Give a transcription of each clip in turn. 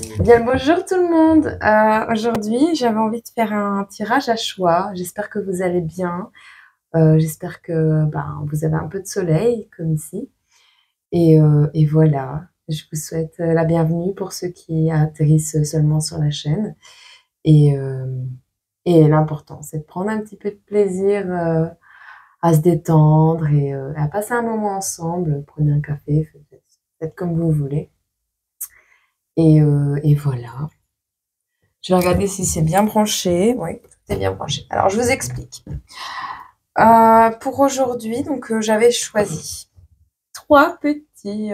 Bien, bonjour tout le monde. Aujourd'hui, j'avais envie de faire un tirage à choix. J'espère que vous allez bien. J'espère que vous avez un peu de soleil, comme ici. Et voilà, je vous souhaite la bienvenue pour ceux qui atterrissent seulement sur la chaîne. Et, euh, et l'important, c'est de prendre un petit peu de plaisir à se détendre et à passer un moment ensemble. Prenez un café, faites comme vous voulez. Et voilà. Je vais regarder si c'est bien branché. Oui, tout est bien branché. Alors, je vous explique. Pour aujourd'hui, donc j'avais choisi trois petits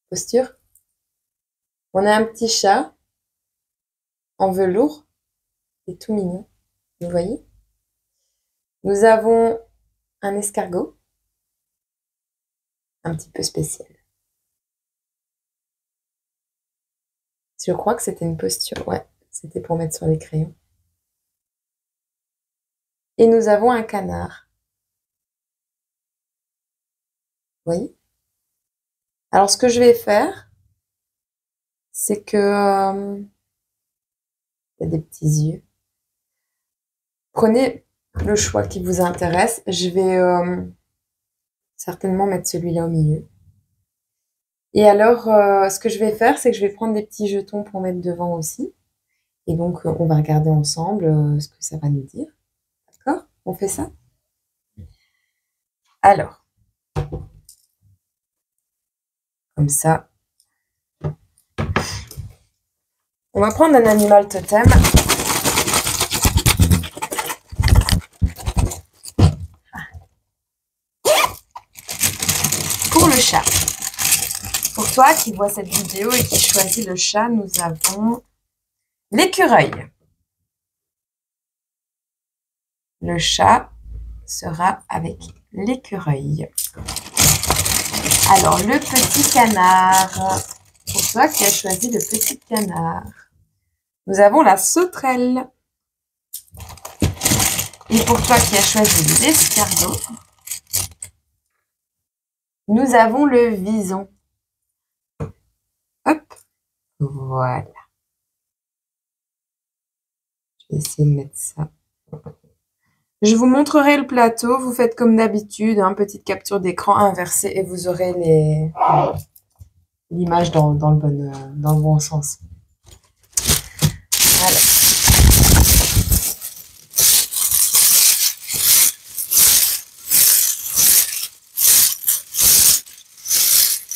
postures. On a un petit chat en velours, il est tout mignon, vous voyez. Nous avons un escargot, un petit peu spécial. Je crois que c'était une posture, ouais, c'était pour mettre sur les crayons. Et nous avons un canard, vous voyez. Alors, ce que je vais faire, c'est que il y a des petits yeux. Prenez le choix qui vous intéresse. Je vais certainement mettre celui-là au milieu. Et alors, ce que je vais faire, c'est que je vais prendre des petits jetons pour mettre devant aussi. Et donc, on va regarder ensemble ce que ça va nous dire. D'accord? On fait ça? Alors, comme ça. On va prendre un animal totem. Pour le chat. Pour toi qui vois cette vidéo et qui choisis le chat, nous avons l'écureuil. Le chat sera avec l'écureuil. Alors, le petit canard. Pour toi qui as choisi le petit canard. Nous avons la sauterelle. Et pour toi qui as choisi l'escargot, nous avons le vison. Hop, voilà. Je vais essayer de mettre ça. Je vous montrerai le plateau. Vous faites comme d'habitude, hein, petite capture d'écran inversée et vous aurez l'image dans le bon sens. Voilà.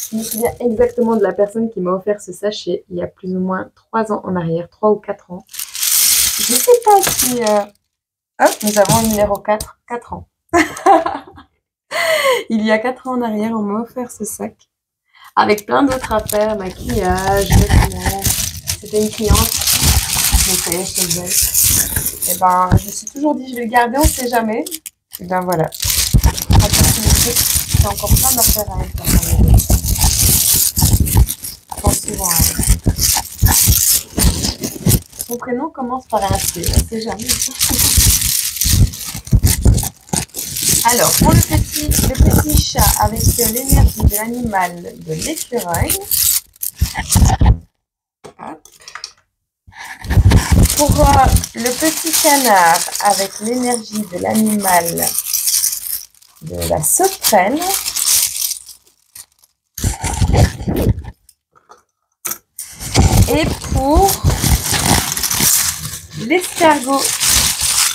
Je me souviens exactement de la personne qui m'a offert ce sachet il y a plus ou moins 3 ans en arrière, 3 ou 4 ans. Je ne sais pas si... Hop, nous avons le numéro 4, 4 ans. Il y a 4 ans en arrière, on m'a offert ce sac avec plein d'autres affaires, maquillage, vêtements. C'était une cliente, je me connais chez elle. Et ben, je me suis toujours dit, je vais le garder, on ne sait jamais. Et ben voilà. C'est encore plein d'affaires à l'intérieur. Attention, son prénom commence par un C, on ne sait jamais. Alors, pour le petit chat avec l'énergie de l'animal de l'écureuil. Pour le petit canard avec l'énergie de l'animal de la sauterelle. Et pour l'escargot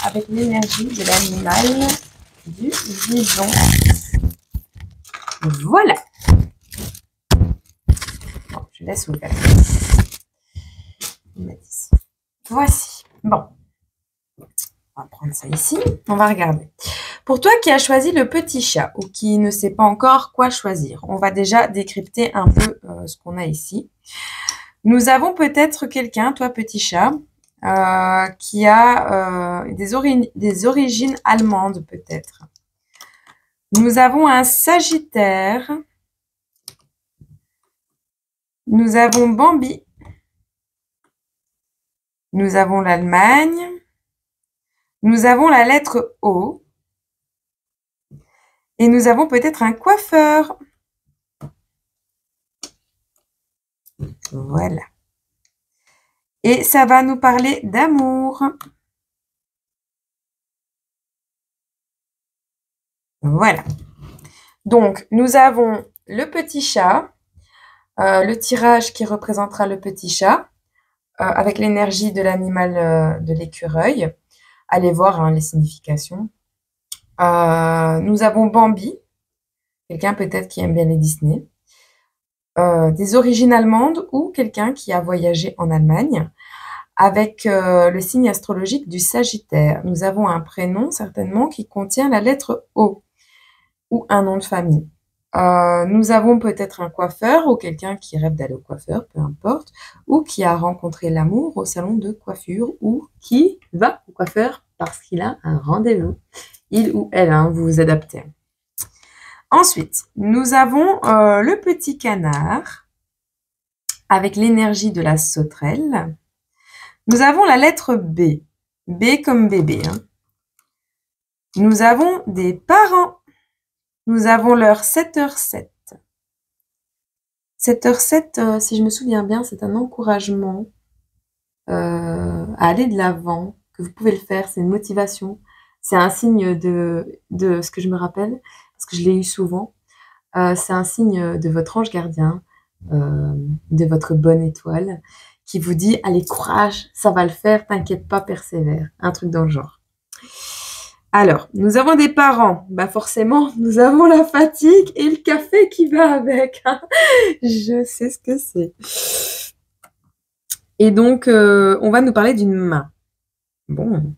avec l'énergie de l'animal du vison. Voilà. Bon, je laisse ouvert. Voici. Bon. On va prendre ça ici. On va regarder. Pour toi qui as choisi le petit chat ou qui ne sait pas encore quoi choisir, on va déjà décrypter un peu ce qu'on a ici. Nous avons peut-être quelqu'un, toi petit chat, qui a des origines allemandes peut-être. Nous avons un Sagittaire. Nous avons Bambi. Nous avons l'Allemagne. Nous avons la lettre O. Et nous avons peut-être un coiffeur. Voilà. Et ça va nous parler d'amour. Voilà. Donc, nous avons le petit chat, le tirage qui représentera le petit chat, avec l'énergie de l'animal de l'écureuil. Allez voir hein, les significations. Nous avons Bambi, quelqu'un peut-être qui aime bien les Disney. Des origines allemandes ou quelqu'un qui a voyagé en Allemagne. Avec le signe astrologique du Sagittaire, nous avons un prénom certainement qui contient la lettre O ou un nom de famille. Nous avons peut-être un coiffeur ou quelqu'un qui rêve d'aller au coiffeur, peu importe, ou qui a rencontré l'amour au salon de coiffure ou qui va au coiffeur parce qu'il a un rendez-vous. Il ou elle, hein, vous vous adaptez. Ensuite, nous avons le petit canard avec l'énergie de la sauterelle. Nous avons la lettre B. B comme bébé. Hein. Nous avons des parents. Nous avons l'heure 7h07. 7h07, si je me souviens bien, c'est un encouragement à aller de l'avant, que vous pouvez le faire, c'est une motivation. C'est un signe de ce que je me rappelle, parce que je l'ai eu souvent. C'est un signe de votre ange gardien, de votre bonne étoile, qui vous dit, allez, courage, ça va le faire, t'inquiète pas, persévère. Un truc dans le genre. Alors, nous avons des parents. Bah forcément, nous avons la fatigue et le café qui va avec. Hein. Je sais ce que c'est. Et donc, on va nous parler d'une main. Bon.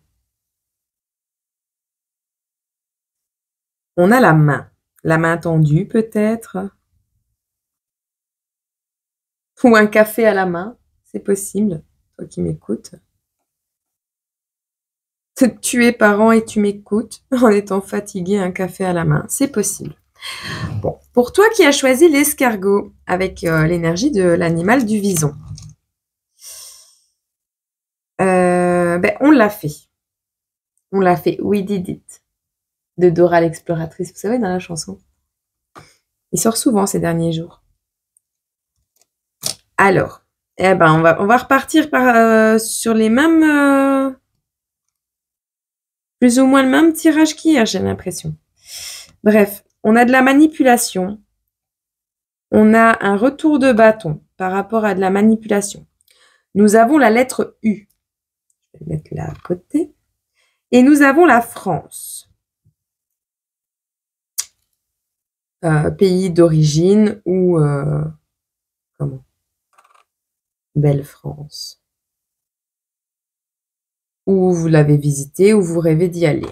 On a la main. La main tendue, peut-être. Ou un café à la main. C'est possible. Toi qui m'écoutes. Tu es parent et tu m'écoutes en étant fatigué, un café à la main. C'est possible. Bon. Pour toi qui as choisi l'escargot avec l'énergie de l'animal du vison. Ben, on l'a fait. On l'a fait. We did it. De Dora l'exploratrice. Vous savez, dans la chanson. Il sort souvent ces derniers jours. Alors, eh ben, on va repartir sur les mêmes, plus ou moins le même tirage qu'hier, j'ai l'impression. Bref, on a de la manipulation. On a un retour de bâton par rapport à de la manipulation. Nous avons la lettre U. Je vais mettre là à côté. Et nous avons la France. Pays d'origine ou comment? Belle France. Ou vous l'avez visité ou vous rêvez d'y aller.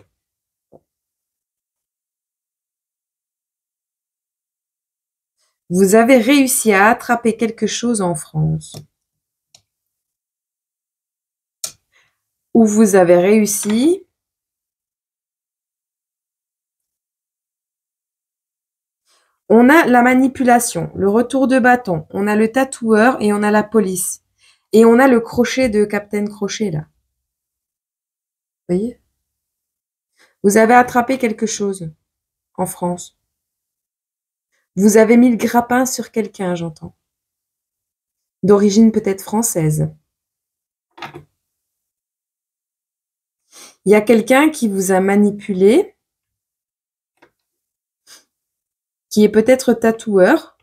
Vous avez réussi à attraper quelque chose en France. Ou vous avez réussi on a la manipulation, le retour de bâton, on a le tatoueur et on a la police. Et on a le crochet de Captain Crochet, là. Vous voyez? Vous avez attrapé quelque chose en France. Vous avez mis le grappin sur quelqu'un, j'entends. D'origine peut-être française. Il y a quelqu'un qui vous a manipulé, qui est peut-être tatoueur,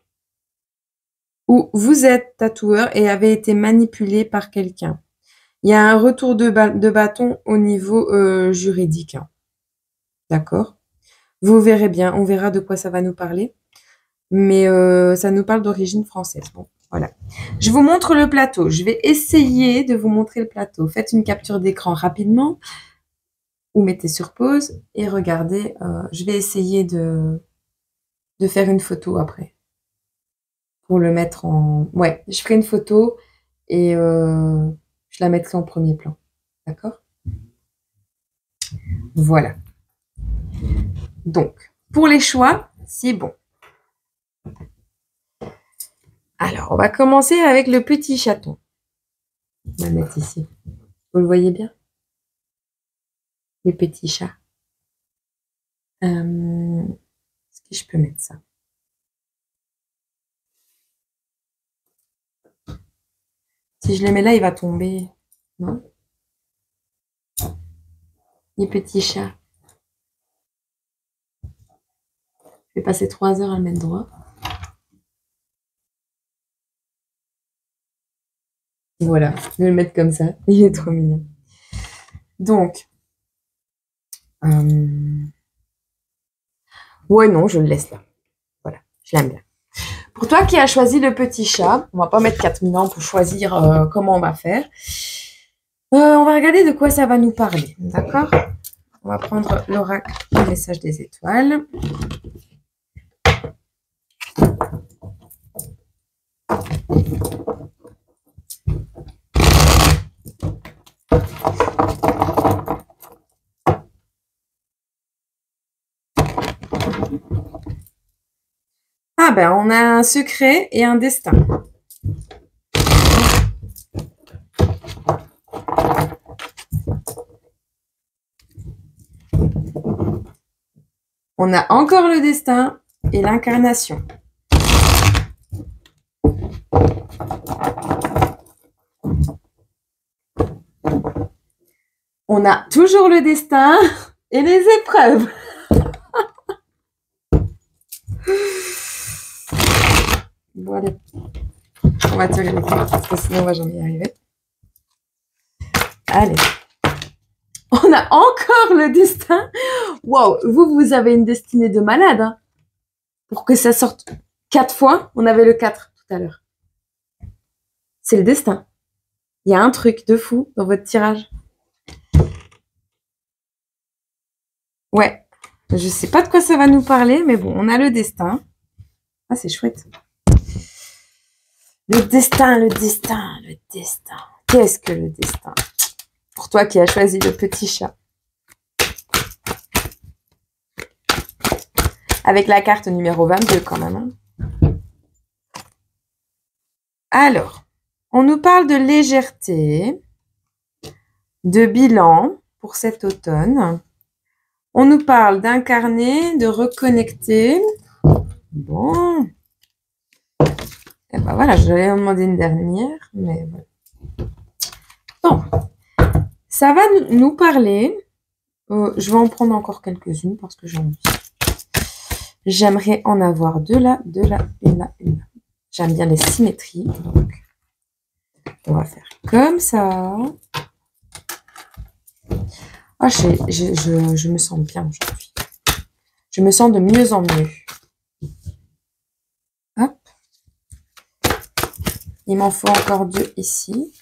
ou vous êtes tatoueur et avez été manipulé par quelqu'un. Il y a un retour de bâton au niveau juridique. Hein. D'accord? Vous verrez bien, on verra de quoi ça va nous parler. Mais ça nous parle d'origine française. Bon, voilà. Je vous montre le plateau. Je vais essayer de vous montrer le plateau. Faites une capture d'écran rapidement ou mettez sur pause et regardez. Je vais essayer de faire une photo après pour le mettre en... Ouais, je ferai une photo et je la mettrai en premier plan. D'accord? Voilà. Donc, pour les choix, c'est bon. Alors, on va commencer avec le petit chaton. On va mettre ici. Vous le voyez bien? Les petits chats. Est-ce que je peux mettre ça? Si je le mets là, il va tomber. Non? Les petits chats. Je vais passer 3 heures à le mettre droit. Voilà, je vais le mettre comme ça. Il est trop mignon. Donc, ouais, non, je le laisse là. Voilà, je l'aime bien. Pour toi qui as choisi le petit chat, on va pas mettre 4000 ans pour choisir comment on va faire. On va regarder de quoi ça va nous parler, d'accord? On va prendre l'oracle du message des étoiles. Ah ben, on a un secret et un destin. On a encore le destin et l'incarnation. On a toujours le destin et les épreuves. Voilà. On va tirer les cartes parce que sinon on va jamais y arriver. Allez. On a encore le destin. Wow, vous avez une destinée de malade. Hein. Pour que ça sorte 4 fois, on avait le 4 tout à l'heure. C'est le destin. Il y a un truc de fou dans votre tirage. Ouais, je sais pas de quoi ça va nous parler, mais bon, on a le destin. Ah, c'est chouette. Le destin, le destin, le destin. Qu'est-ce que le destin? Pour toi qui as choisi le petit chat. Avec la carte numéro 22 quand même. Hein. Alors, on nous parle de légèreté, de bilan pour cet automne. On nous parle d'incarner, de reconnecter. Bon. Et ben voilà, je vais en demander une dernière, mais voilà. Bon. Ça va nous parler. Je vais en prendre encore quelques-unes parce que j'ai envie. J'aimerais en avoir deux là, une là, une là. J'aime bien les symétries, donc on va faire comme ça. Ah, je me sens bien aujourd'hui. Je me sens de mieux en mieux. Hop. Il m'en faut encore 2 ici.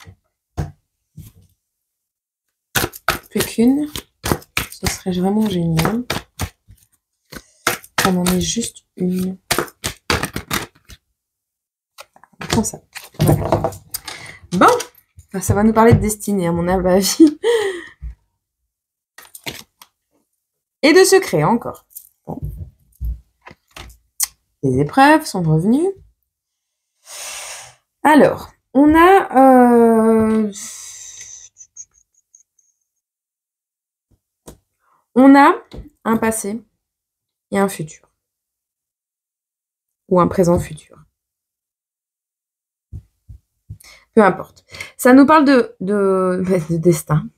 Plus qu'une. Ce serait vraiment génial. On en met juste une. On prend ça. Voilà. Bon. Ça va nous parler de destinée, à mon avis. Et de secret encore. Bon. Les épreuves sont revenues. Alors, on a un passé et un futur. Ou un présent futur. Peu importe. Ça nous parle de destin.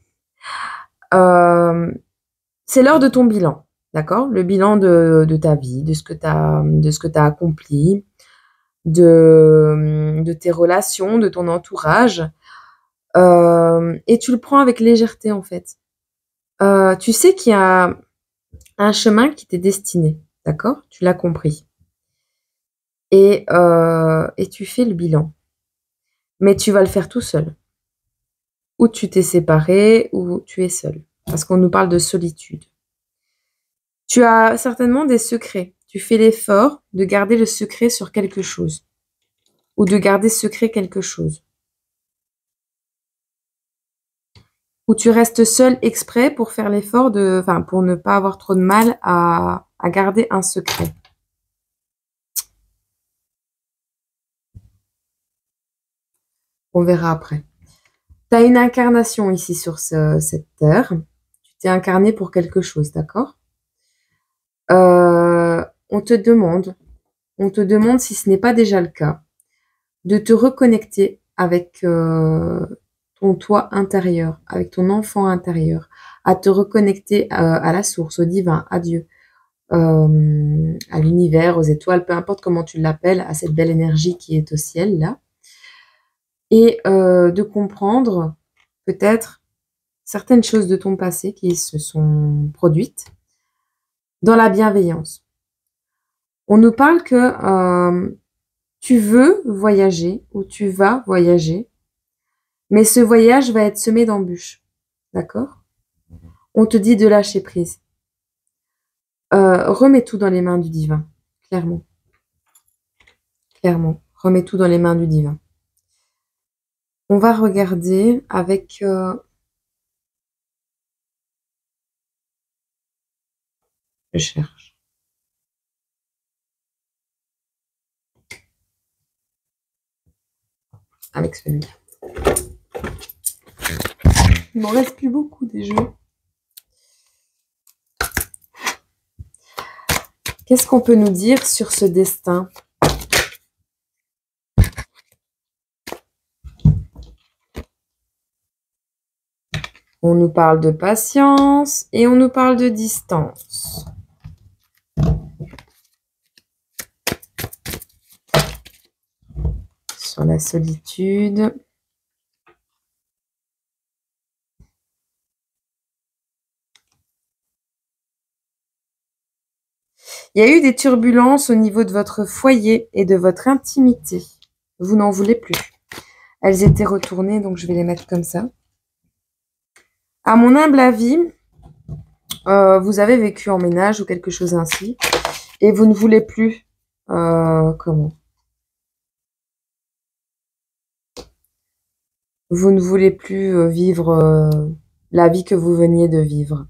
C'est l'heure de ton bilan, d'accord? Le bilan de ta vie, de ce que tu as accompli, de tes relations, de ton entourage. Et tu le prends avec légèreté, en fait. Tu sais qu'il y a un chemin qui t'est destiné, d'accord? Tu l'as compris. Et tu fais le bilan. Mais tu vas le faire tout seul. Ou tu t'es séparé, ou tu es seul. Parce qu'on nous parle de solitude. Tu as certainement des secrets. Tu fais l'effort de garder le secret sur quelque chose. Ou de garder secret quelque chose. Ou tu restes seul exprès pour faire l'effort pour ne pas avoir trop de mal à garder un secret. On verra après. Tu as une incarnation ici sur cette terre. Tu t'es incarné pour quelque chose, d'accord? On te demande si ce n'est pas déjà le cas, de te reconnecter avec ton toi intérieur, avec ton enfant intérieur, à te reconnecter à la source, au divin, à Dieu, à l'univers, aux étoiles, peu importe comment tu l'appelles, à cette belle énergie qui est au ciel, là. Et de comprendre peut-être certaines choses de ton passé qui se sont produites dans la bienveillance. On nous parle que tu veux voyager ou tu vas voyager, mais ce voyage va être semé d'embûches. D'accord? On te dit de lâcher prise. Remets tout dans les mains du divin, clairement. Clairement, remets tout dans les mains du divin. On va regarder avec... je cherche. Avec celui-là. Il m'en reste plus beaucoup des jeux. Qu'est-ce qu'on peut nous dire sur ce destin? On nous parle de patience et on nous parle de distance. Sur la solitude. Il y a eu des turbulences au niveau de votre foyer et de votre intimité. Vous n'en voulez plus. Elles étaient retournées, donc je vais les mettre comme ça. À mon humble avis, vous avez vécu en ménage ou quelque chose ainsi, et vous ne voulez plus... comment? Vous ne voulez plus vivre la vie que vous veniez de vivre.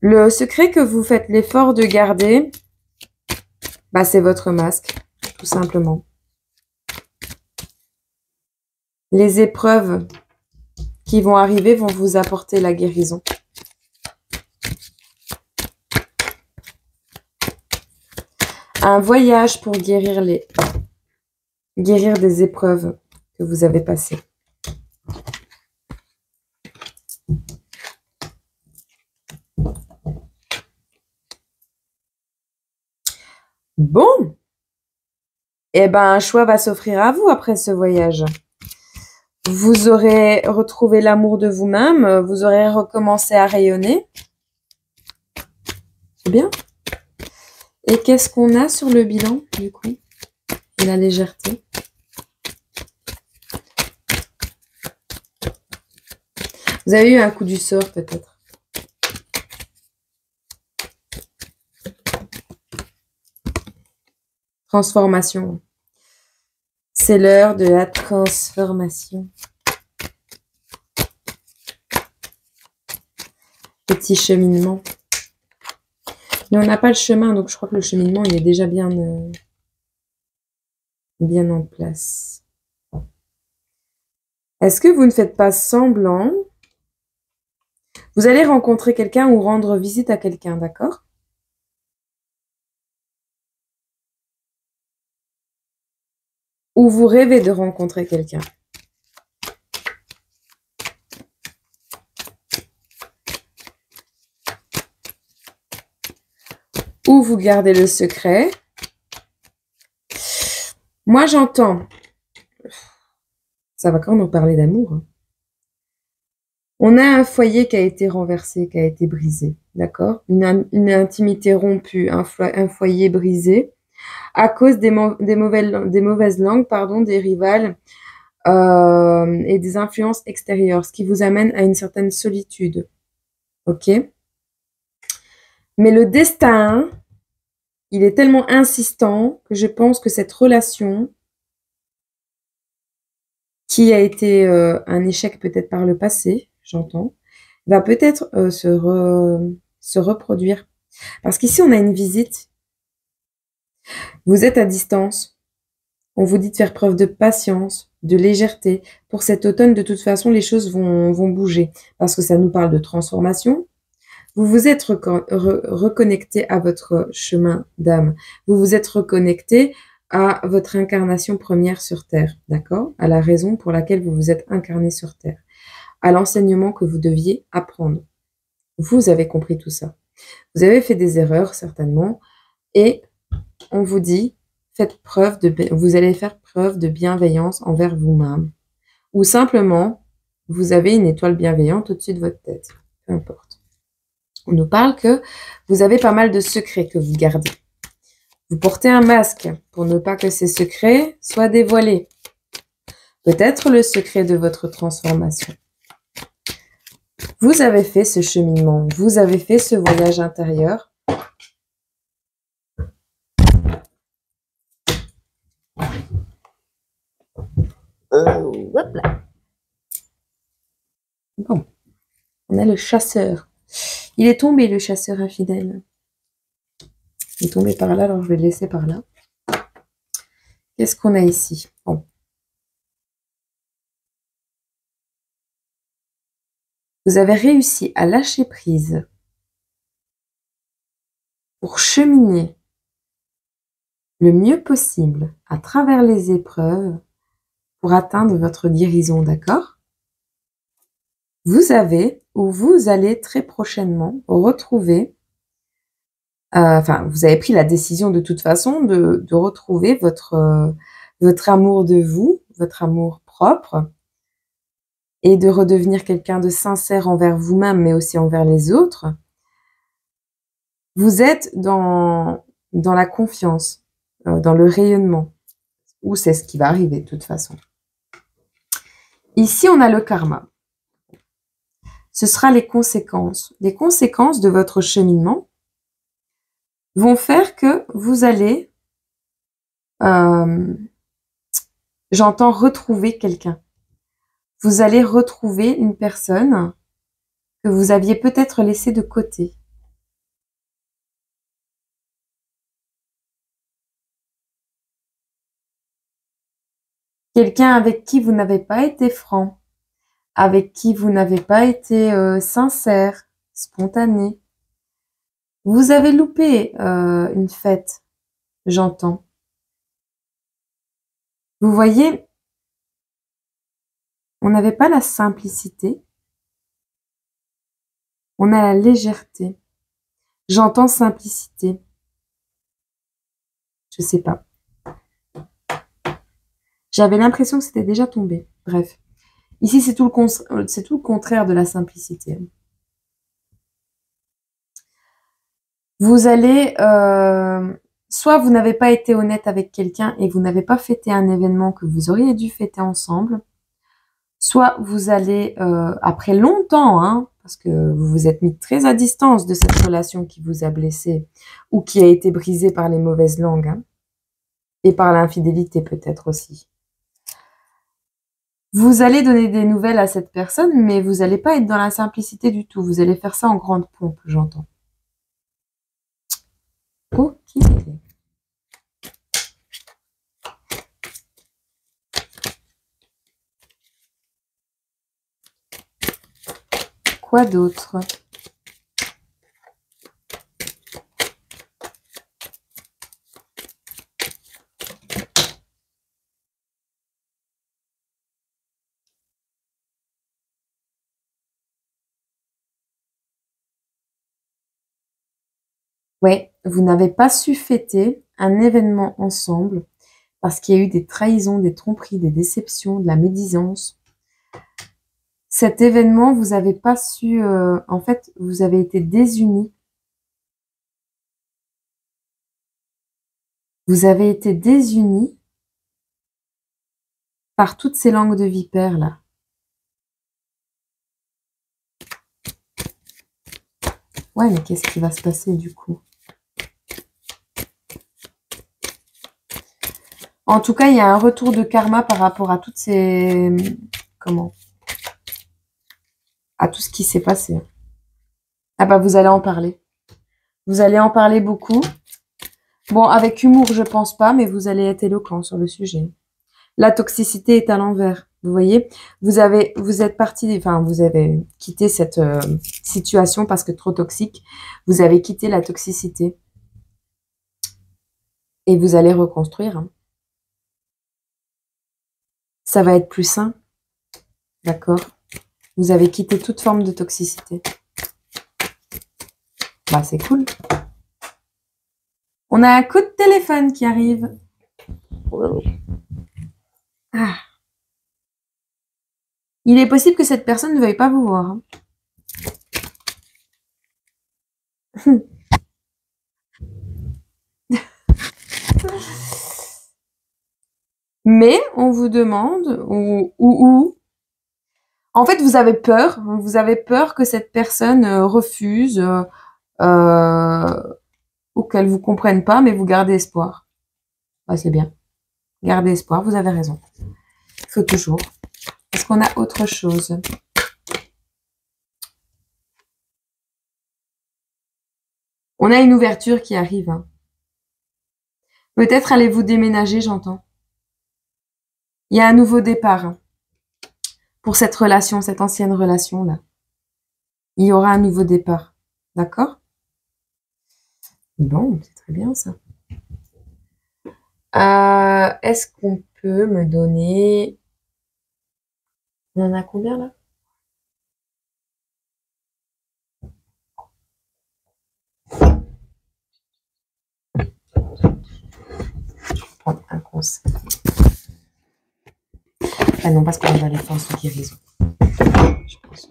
Le secret que vous faites l'effort de garder, bah, c'est votre masque, tout simplement. Les épreuves qui vont arriver vont vous apporter la guérison. Un voyage pour guérir des épreuves que vous avez passées. Bon, eh ben, un choix va s'offrir à vous après ce voyage. Vous aurez retrouvé l'amour de vous-même, vous aurez recommencé à rayonner. C'est bien. Et qu'est-ce qu'on a sur le bilan, du coup? Et la légèreté. Vous avez eu un coup du sort, peut-être. Transformation. C'est l'heure de la transformation. Petit cheminement. Mais on n'a pas le chemin, donc je crois que le cheminement, il est déjà bien en place. Est-ce que vous ne faites pas semblant? Vous allez rencontrer quelqu'un ou rendre visite à quelqu'un, d'accord? Ou vous rêvez de rencontrer quelqu'un. Ou vous gardez le secret. Moi, j'entends. Ça va quand même nous parler d'amour. Hein. On a un foyer qui a été renversé, qui a été brisé, d'accord? Une intimité rompue, un foyer brisé à cause des mauvaises langues, pardon, des rivales et des influences extérieures, ce qui vous amène à une certaine solitude. Ok? Mais le destin, il est tellement insistant que je pense que cette relation, qui a été un échec peut-être par le passé, j'entends, va peut-être se reproduire. Parce qu'ici, on a une visite. Vous êtes à distance. On vous dit de faire preuve de patience, de légèreté. Pour cet automne, de toute façon, les choses vont bouger. Parce que ça nous parle de transformation. Vous vous êtes reconnecté à votre chemin d'âme. Vous vous êtes reconnecté à votre incarnation première sur Terre, d'accord? À la raison pour laquelle vous vous êtes incarné sur Terre, à l'enseignement que vous deviez apprendre. Vous avez compris tout ça. Vous avez fait des erreurs, certainement, et on vous dit, vous allez faire preuve de bienveillance envers vous-même. Ou simplement, vous avez une étoile bienveillante au-dessus de votre tête. Peu importe. On nous parle que vous avez pas mal de secrets que vous gardez. Vous portez un masque pour ne pas que ces secrets soient dévoilés. Peut-être le secret de votre transformation. Vous avez fait ce cheminement, vous avez fait ce voyage intérieur. Hop là. Bon, on a le chasseur. Il est tombé, le chasseur infidèle. Il est tombé par là, alors je vais le laisser par là. Qu'est-ce qu'on a ici? Bon. Vous avez réussi à lâcher prise pour cheminer le mieux possible à travers les épreuves pour atteindre votre guérison, d'accord? Vous avez ou vous allez très prochainement retrouver, vous avez pris la décision de toute façon de retrouver votre amour de vous, votre amour propre, et de redevenir quelqu'un de sincère envers vous-même, mais aussi envers les autres. Vous êtes dans la confiance, dans le rayonnement, ou c'est ce qui va arriver de toute façon. Ici, on a le karma. Ce sera les conséquences. Les conséquences de votre cheminement vont faire que vous allez, j'entends retrouver quelqu'un. Vous allez retrouver une personne que vous aviez peut-être laissée de côté. Quelqu'un avec qui vous n'avez pas été franc, avec qui vous n'avez pas été sincère, spontané. Vous avez loupé une fête, j'entends. Vous voyez, on n'avait pas la simplicité, on a la légèreté. J'entends simplicité. Je sais pas. J'avais l'impression que c'était déjà tombé. Bref. Ici, c'est tout le contraire de la simplicité. Vous allez... soit vous n'avez pas été honnête avec quelqu'un et vous n'avez pas fêté un événement que vous auriez dû fêter ensemble. Soit vous allez, après longtemps, parce que vous vous êtes mis très à distance de cette relation qui vous a blessé ou qui a été brisée par les mauvaises langues, et par l'infidélité peut-être aussi. Vous allez donner des nouvelles à cette personne, mais vous n'allez pas être dans la simplicité du tout. Vous allez faire ça en grande pompe, j'entends. Ok. Quoi d'autre? Ouais, vous n'avez pas su fêter un événement ensemble parce qu'il y a eu des trahisons, des tromperies, des déceptions, de la médisance. Cet événement, vous n'avez pas su... en fait, vous avez été désunis. Vous avez été désunis par toutes ces langues de vipères, là. Ouais, mais qu'est-ce qui va se passer, du coup? En tout cas, il y a un retour de karma par rapport à toutes ces... Comment? À tout ce qui s'est passé. Ah bah, vous allez en parler. Vous allez en parler beaucoup. Bon, avec humour, je pense pas, mais vous allez être éloquent sur le sujet. La toxicité est à l'envers. Vous voyez, vous êtes parti, vous avez quitté cette situation parce que trop toxique. Vous avez quitté la toxicité. Et vous allez reconstruire. Ça va être plus sain. D'accord? Vous avez quitté toute forme de toxicité. Bah, c'est cool. On a un coup de téléphone qui arrive. Ah. Il est possible que cette personne ne veuille pas vous voir. Hein. Mais on vous demande ou en fait vous avez peur que cette personne refuse ou qu'elle vous comprenne pas, mais vous gardez espoir. Bah, c'est bien. Gardez espoir, vous avez raison. Il faut toujours. Est-ce qu'on a autre chose? On a une ouverture qui arrive. Hein. Peut-être allez-vous déménager, j'entends. Il y a un nouveau départ hein, pour cette relation, cette ancienne relation-là. Il y aura un nouveau départ. D'accord? Bon, c'est très bien ça. Est-ce qu'on peut me donner... On en a combien là? Je vais prendre un conseil. Ah non, parce qu'on va les forces de guérison. Je pense.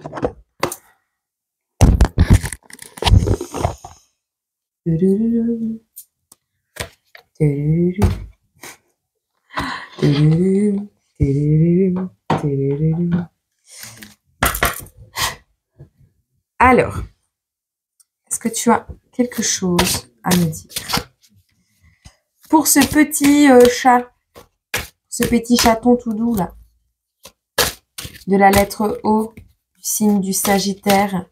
Alors, est-ce que tu as quelque chose à me dire pour ce petit chat, ce petit chaton tout doux là, de la lettre O, du signe du Sagittaire,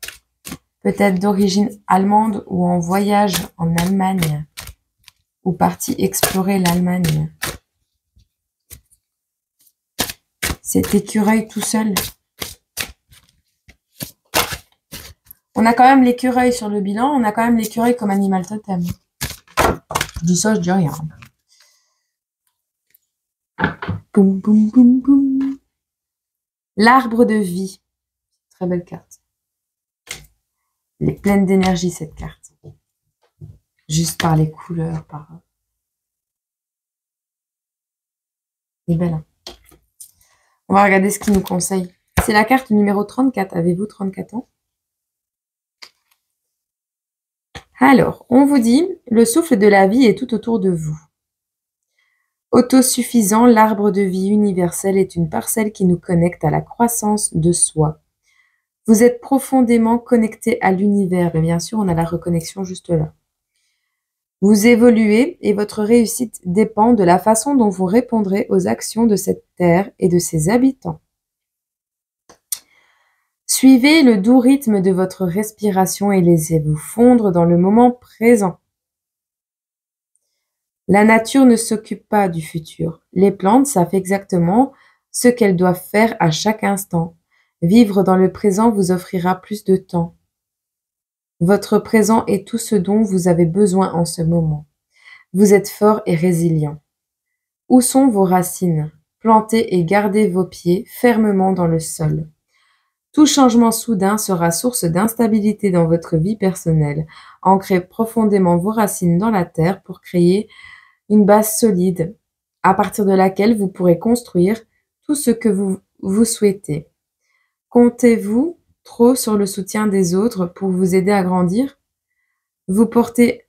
peut-être d'origine allemande ou en voyage en Allemagne, ou parti explorer l'Allemagne. Cet écureuil tout seul. On a quand même l'écureuil sur le bilan, on a quand même l'écureuil comme animal totem. Je dis ça, je dis rien. Boum, boum, boum, boum. L'arbre de vie. Très belle carte. Elle est pleine d'énergie, cette carte. Juste par les couleurs, par... Elle est belle. Hein. On va regarder ce qu'il nous conseille. C'est la carte numéro 34. Avez-vous 34 ans? Alors, on vous dit, le souffle de la vie est tout autour de vous. Autosuffisant, l'arbre de vie universel est une parcelle qui nous connecte à la croissance de soi. Vous êtes profondément connecté à l'univers, et bien sûr, on a la reconnexion juste là. Vous évoluez et votre réussite dépend de la façon dont vous répondrez aux actions de cette terre et de ses habitants. Suivez le doux rythme de votre respiration et laissez-vous fondre dans le moment présent. La nature ne s'occupe pas du futur. Les plantes savent exactement ce qu'elles doivent faire à chaque instant. Vivre dans le présent vous offrira plus de temps. Votre présent est tout ce dont vous avez besoin en ce moment. Vous êtes fort et résilient. Où sont vos racines? Plantez et gardez vos pieds fermement dans le sol. Tout changement soudain sera source d'instabilité dans votre vie personnelle. Ancrez profondément vos racines dans la terre pour créer une base solide à partir de laquelle vous pourrez construire tout ce que vous souhaitez. Comptez-vous trop sur le soutien des autres pour vous aider à grandir? Vous portez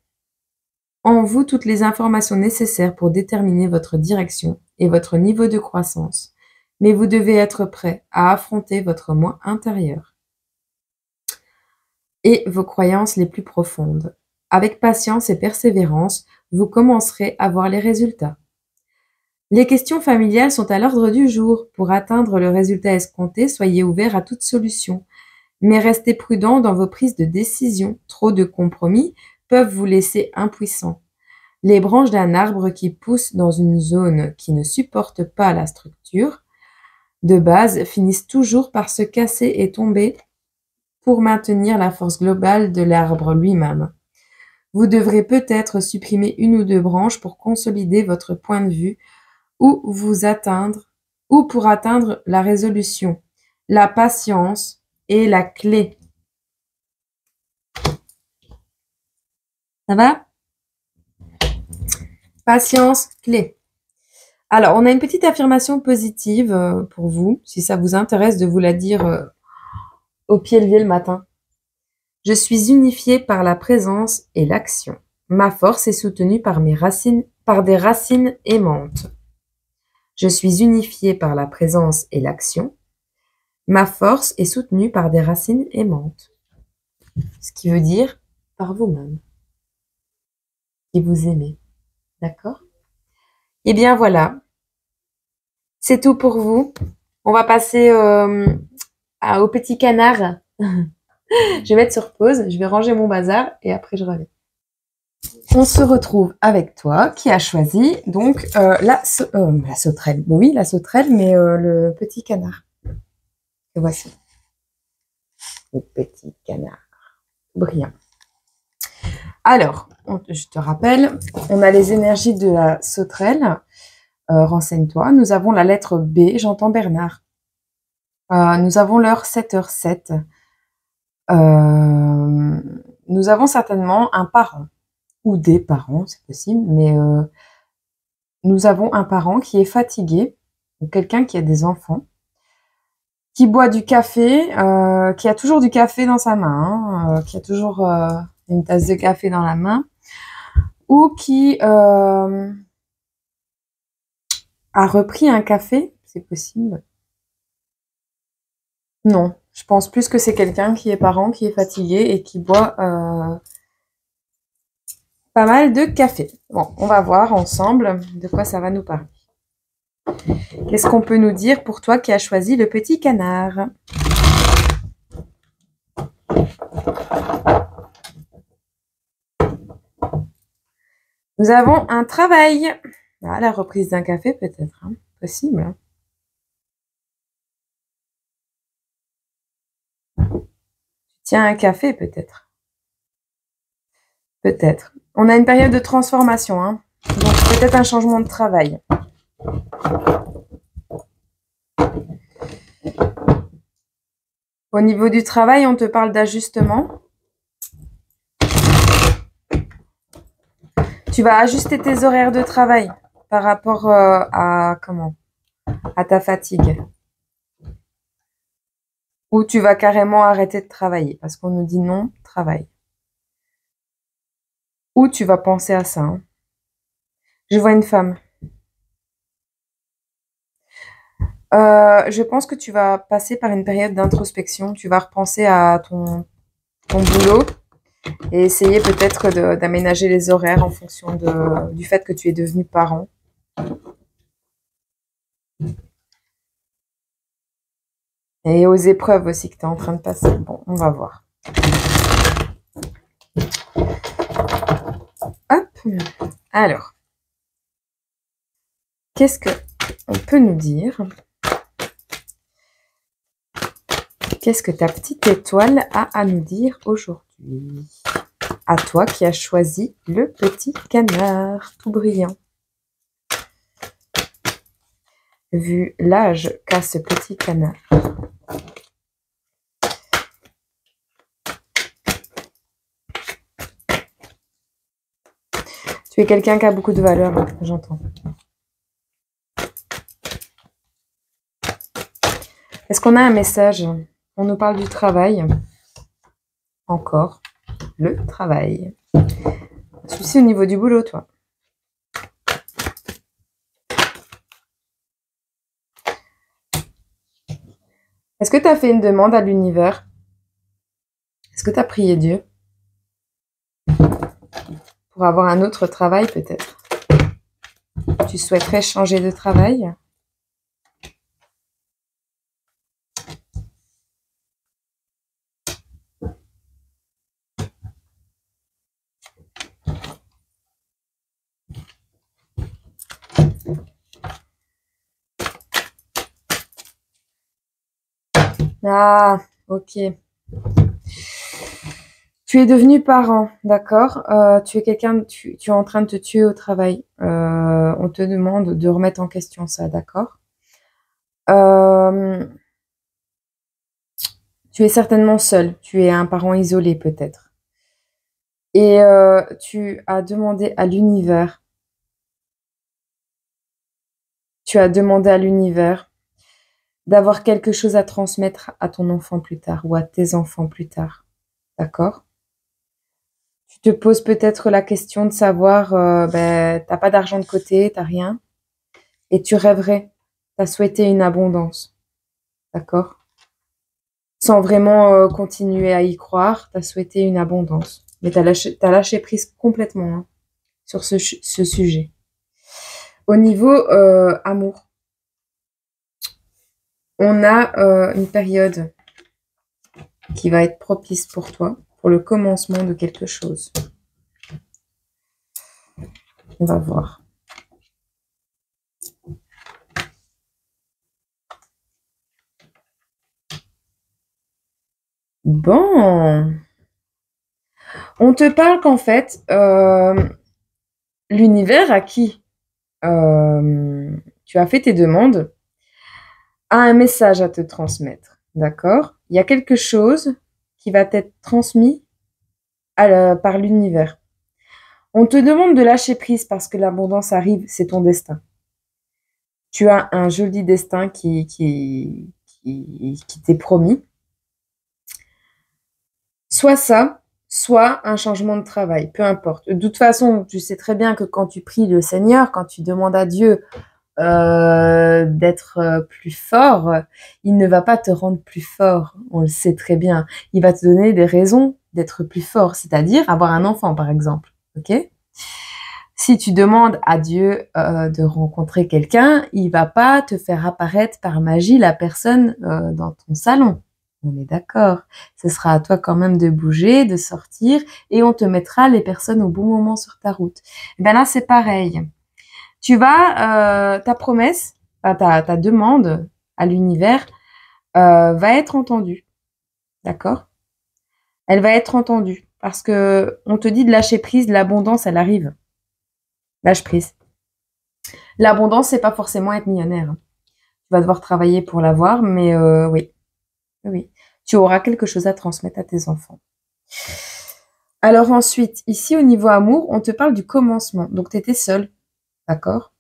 en vous toutes les informations nécessaires pour déterminer votre direction et votre niveau de croissance. Mais vous devez être prêt à affronter votre moi intérieur et vos croyances les plus profondes. Avec patience et persévérance, vous commencerez à voir les résultats. Les questions familiales sont à l'ordre du jour. Pour atteindre le résultat escompté, soyez ouvert à toute solution. Mais restez prudent dans vos prises de décision. Trop de compromis peuvent vous laisser impuissant. Les branches d'un arbre qui pousse dans une zone qui ne supporte pas la structure de base finissent toujours par se casser et tomber pour maintenir la force globale de l'arbre lui-même. Vous devrez peut-être supprimer une ou deux branches pour consolider votre point de vue ou ou pour atteindre la résolution. La patience est la clé. Ça va? Patience, clé. Alors, on a une petite affirmation positive pour vous, si ça vous intéresse de vous la dire au pied levé le matin. Je suis unifiée par la présence et l'action. Ma force est soutenue par des racines aimantes. Je suis unifiée par la présence et l'action. Ma force est soutenue par des racines aimantes. Ce qui veut dire par vous-même. Et vous aimez. D'accord? Eh bien voilà. C'est tout pour vous. On va passer au petit canard. Je vais mettre sur pause, je vais ranger mon bazar et après je reviens. On se retrouve avec toi qui a choisi donc la sauterelle. Oui, la sauterelle, mais le petit canard. Et voici. Le petit canard brillant. Alors, je te rappelle, on a les énergies de la sauterelle. Renseigne-toi. Nous avons la lettre B, j'entends Bernard. Nous avons l'heure 7h07. Nous avons certainement un parent ou des parents, c'est possible, mais nous avons un parent qui est fatigué, ou quelqu'un qui a des enfants, qui boit du café, qui a toujours du café dans sa main, qui a toujours une tasse de café dans la main, ou qui a repris un café, c'est possible. Non, je pense plus que c'est quelqu'un qui est parent, qui est fatigué et qui boit pas mal de café. Bon, on va voir ensemble de quoi ça va nous parler. Qu'est-ce qu'on peut nous dire pour toi qui as choisi le petit canard? Nous avons un travail. Ah, la reprise d'un café peut-être, hein. Possible. Hein. Tu tiens un café peut-être. Peut-être. On a une période de transformation, hein. Donc peut-être un changement de travail. Au niveau du travail, on te parle d'ajustement. Tu vas ajuster tes horaires de travail par rapport à ta fatigue. Ou tu vas carrément arrêter de travailler parce qu'on nous dit non, travail. Ou tu vas penser à ça. Hein. Je vois une femme. Je pense que tu vas passer par une période d'introspection. Tu vas repenser à ton boulot et essayer peut-être d'aménager les horaires en fonction du fait que tu es devenu parent. Et aux épreuves aussi que tu es en train de passer. Bon, on va voir. Hop. Alors. Qu'est-ce qu'on peut nous dire? Qu'est-ce que ta petite étoile a à nous dire aujourd'hui? À toi qui as choisi le petit canard tout brillant. Vu l'âge qu'a ce petit canard. Tu es quelqu'un qui a beaucoup de valeur, j'entends. Est-ce qu'on a un message? On nous parle du travail. Encore. Le travail. Un souci au niveau du boulot, toi. Est-ce que tu as fait une demande à l'univers? Est-ce que tu as prié Dieu? Pour avoir un autre travail, peut-être. Tu souhaiterais changer de travail? Ah, ok. Tu es devenu parent, d'accord. Tu es quelqu'un, tu es en train de te tuer au travail. On te demande de remettre en question ça, d'accord. Euh, Tu es certainement seul. Tu es un parent isolé peut-être. Et tu as demandé à l'univers. Tu as demandé à l'univers d'avoir quelque chose à transmettre à ton enfant plus tard ou à tes enfants plus tard. D'accord? Tu te poses peut-être la question de savoir, ben, t'as pas d'argent de côté, t'as rien, et tu rêverais, t'as souhaité une abondance. D'accord? Sans vraiment continuer à y croire, t'as souhaité une abondance. Mais t'as lâché prise complètement hein, sur ce sujet. Au niveau amour, on a une période qui va être propice pour toi, pour le commencement de quelque chose. On va voir. Bon, on te parle qu'en fait, l'univers à qui tu as fait tes demandes a un message à te transmettre. D'accord? Il y a quelque chose qui va être transmis par l'univers. On te demande de lâcher prise parce que l'abondance arrive, c'est ton destin. Tu as un joli destin qui t'est promis. Soit ça, soit un changement de travail, peu importe. De toute façon, tu sais très bien que quand tu pries le Seigneur, quand tu demandes à Dieu d'être plus fort, il ne va pas te rendre plus fort, on le sait très bien. Il va te donner des raisons d'être plus fort, c'est-à-dire avoir un enfant, par exemple. Ok? Si tu demandes à Dieu de rencontrer quelqu'un, il va pas te faire apparaître par magie la personne dans ton salon. On est d'accord. Ce sera à toi quand même de bouger, de sortir, et on te mettra les personnes au bon moment sur ta route. Et ben là, c'est pareil. Tu vas, ta promesse, enfin, ta demande à l'univers va être entendue. D'accord? Elle va être entendue parce que on te dit de lâcher prise, l'abondance, elle arrive. Lâche prise. L'abondance, c'est pas forcément être millionnaire. Hein. Tu vas devoir travailler pour l'avoir, mais oui, oui. Tu auras quelque chose à transmettre à tes enfants. Alors ensuite, ici au niveau amour, on te parle du commencement. Donc tu étais seule, d'accord?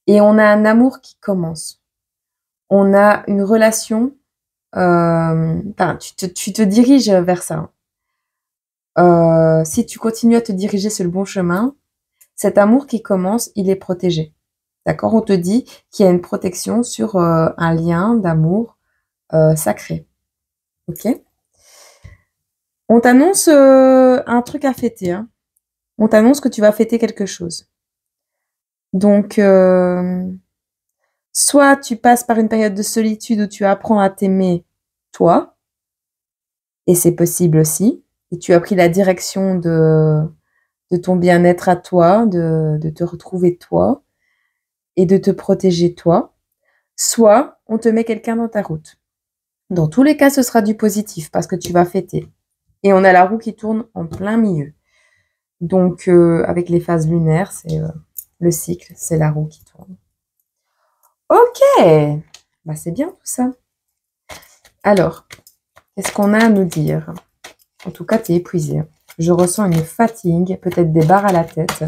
Et on a un amour qui commence. On a une relation, tu te diriges vers ça. Si tu continues à te diriger sur le bon chemin, cet amour qui commence, il est protégé. D'accord? On te dit qu'il y a une protection sur un lien d'amour sacré. Ok? On t'annonce un truc à fêter. Hein. On t'annonce que tu vas fêter quelque chose. Donc, soit tu passes par une période de solitude où tu apprends à t'aimer toi, et c'est possible aussi, et tu as pris la direction de ton bien-être à toi, de te retrouver toi, et de te protéger toi. Soit on te met quelqu'un dans ta route. Dans tous les cas, ce sera du positif parce que tu vas fêter. Et on a la roue qui tourne en plein milieu. Donc, avec les phases lunaires, c'est le cycle, c'est la roue qui tourne. Ok, bah, c'est bien tout ça. Alors, qu'est-ce qu'on a à nous dire? En tout cas, tu es épuisé. Je ressens une fatigue, peut-être des barres à la tête.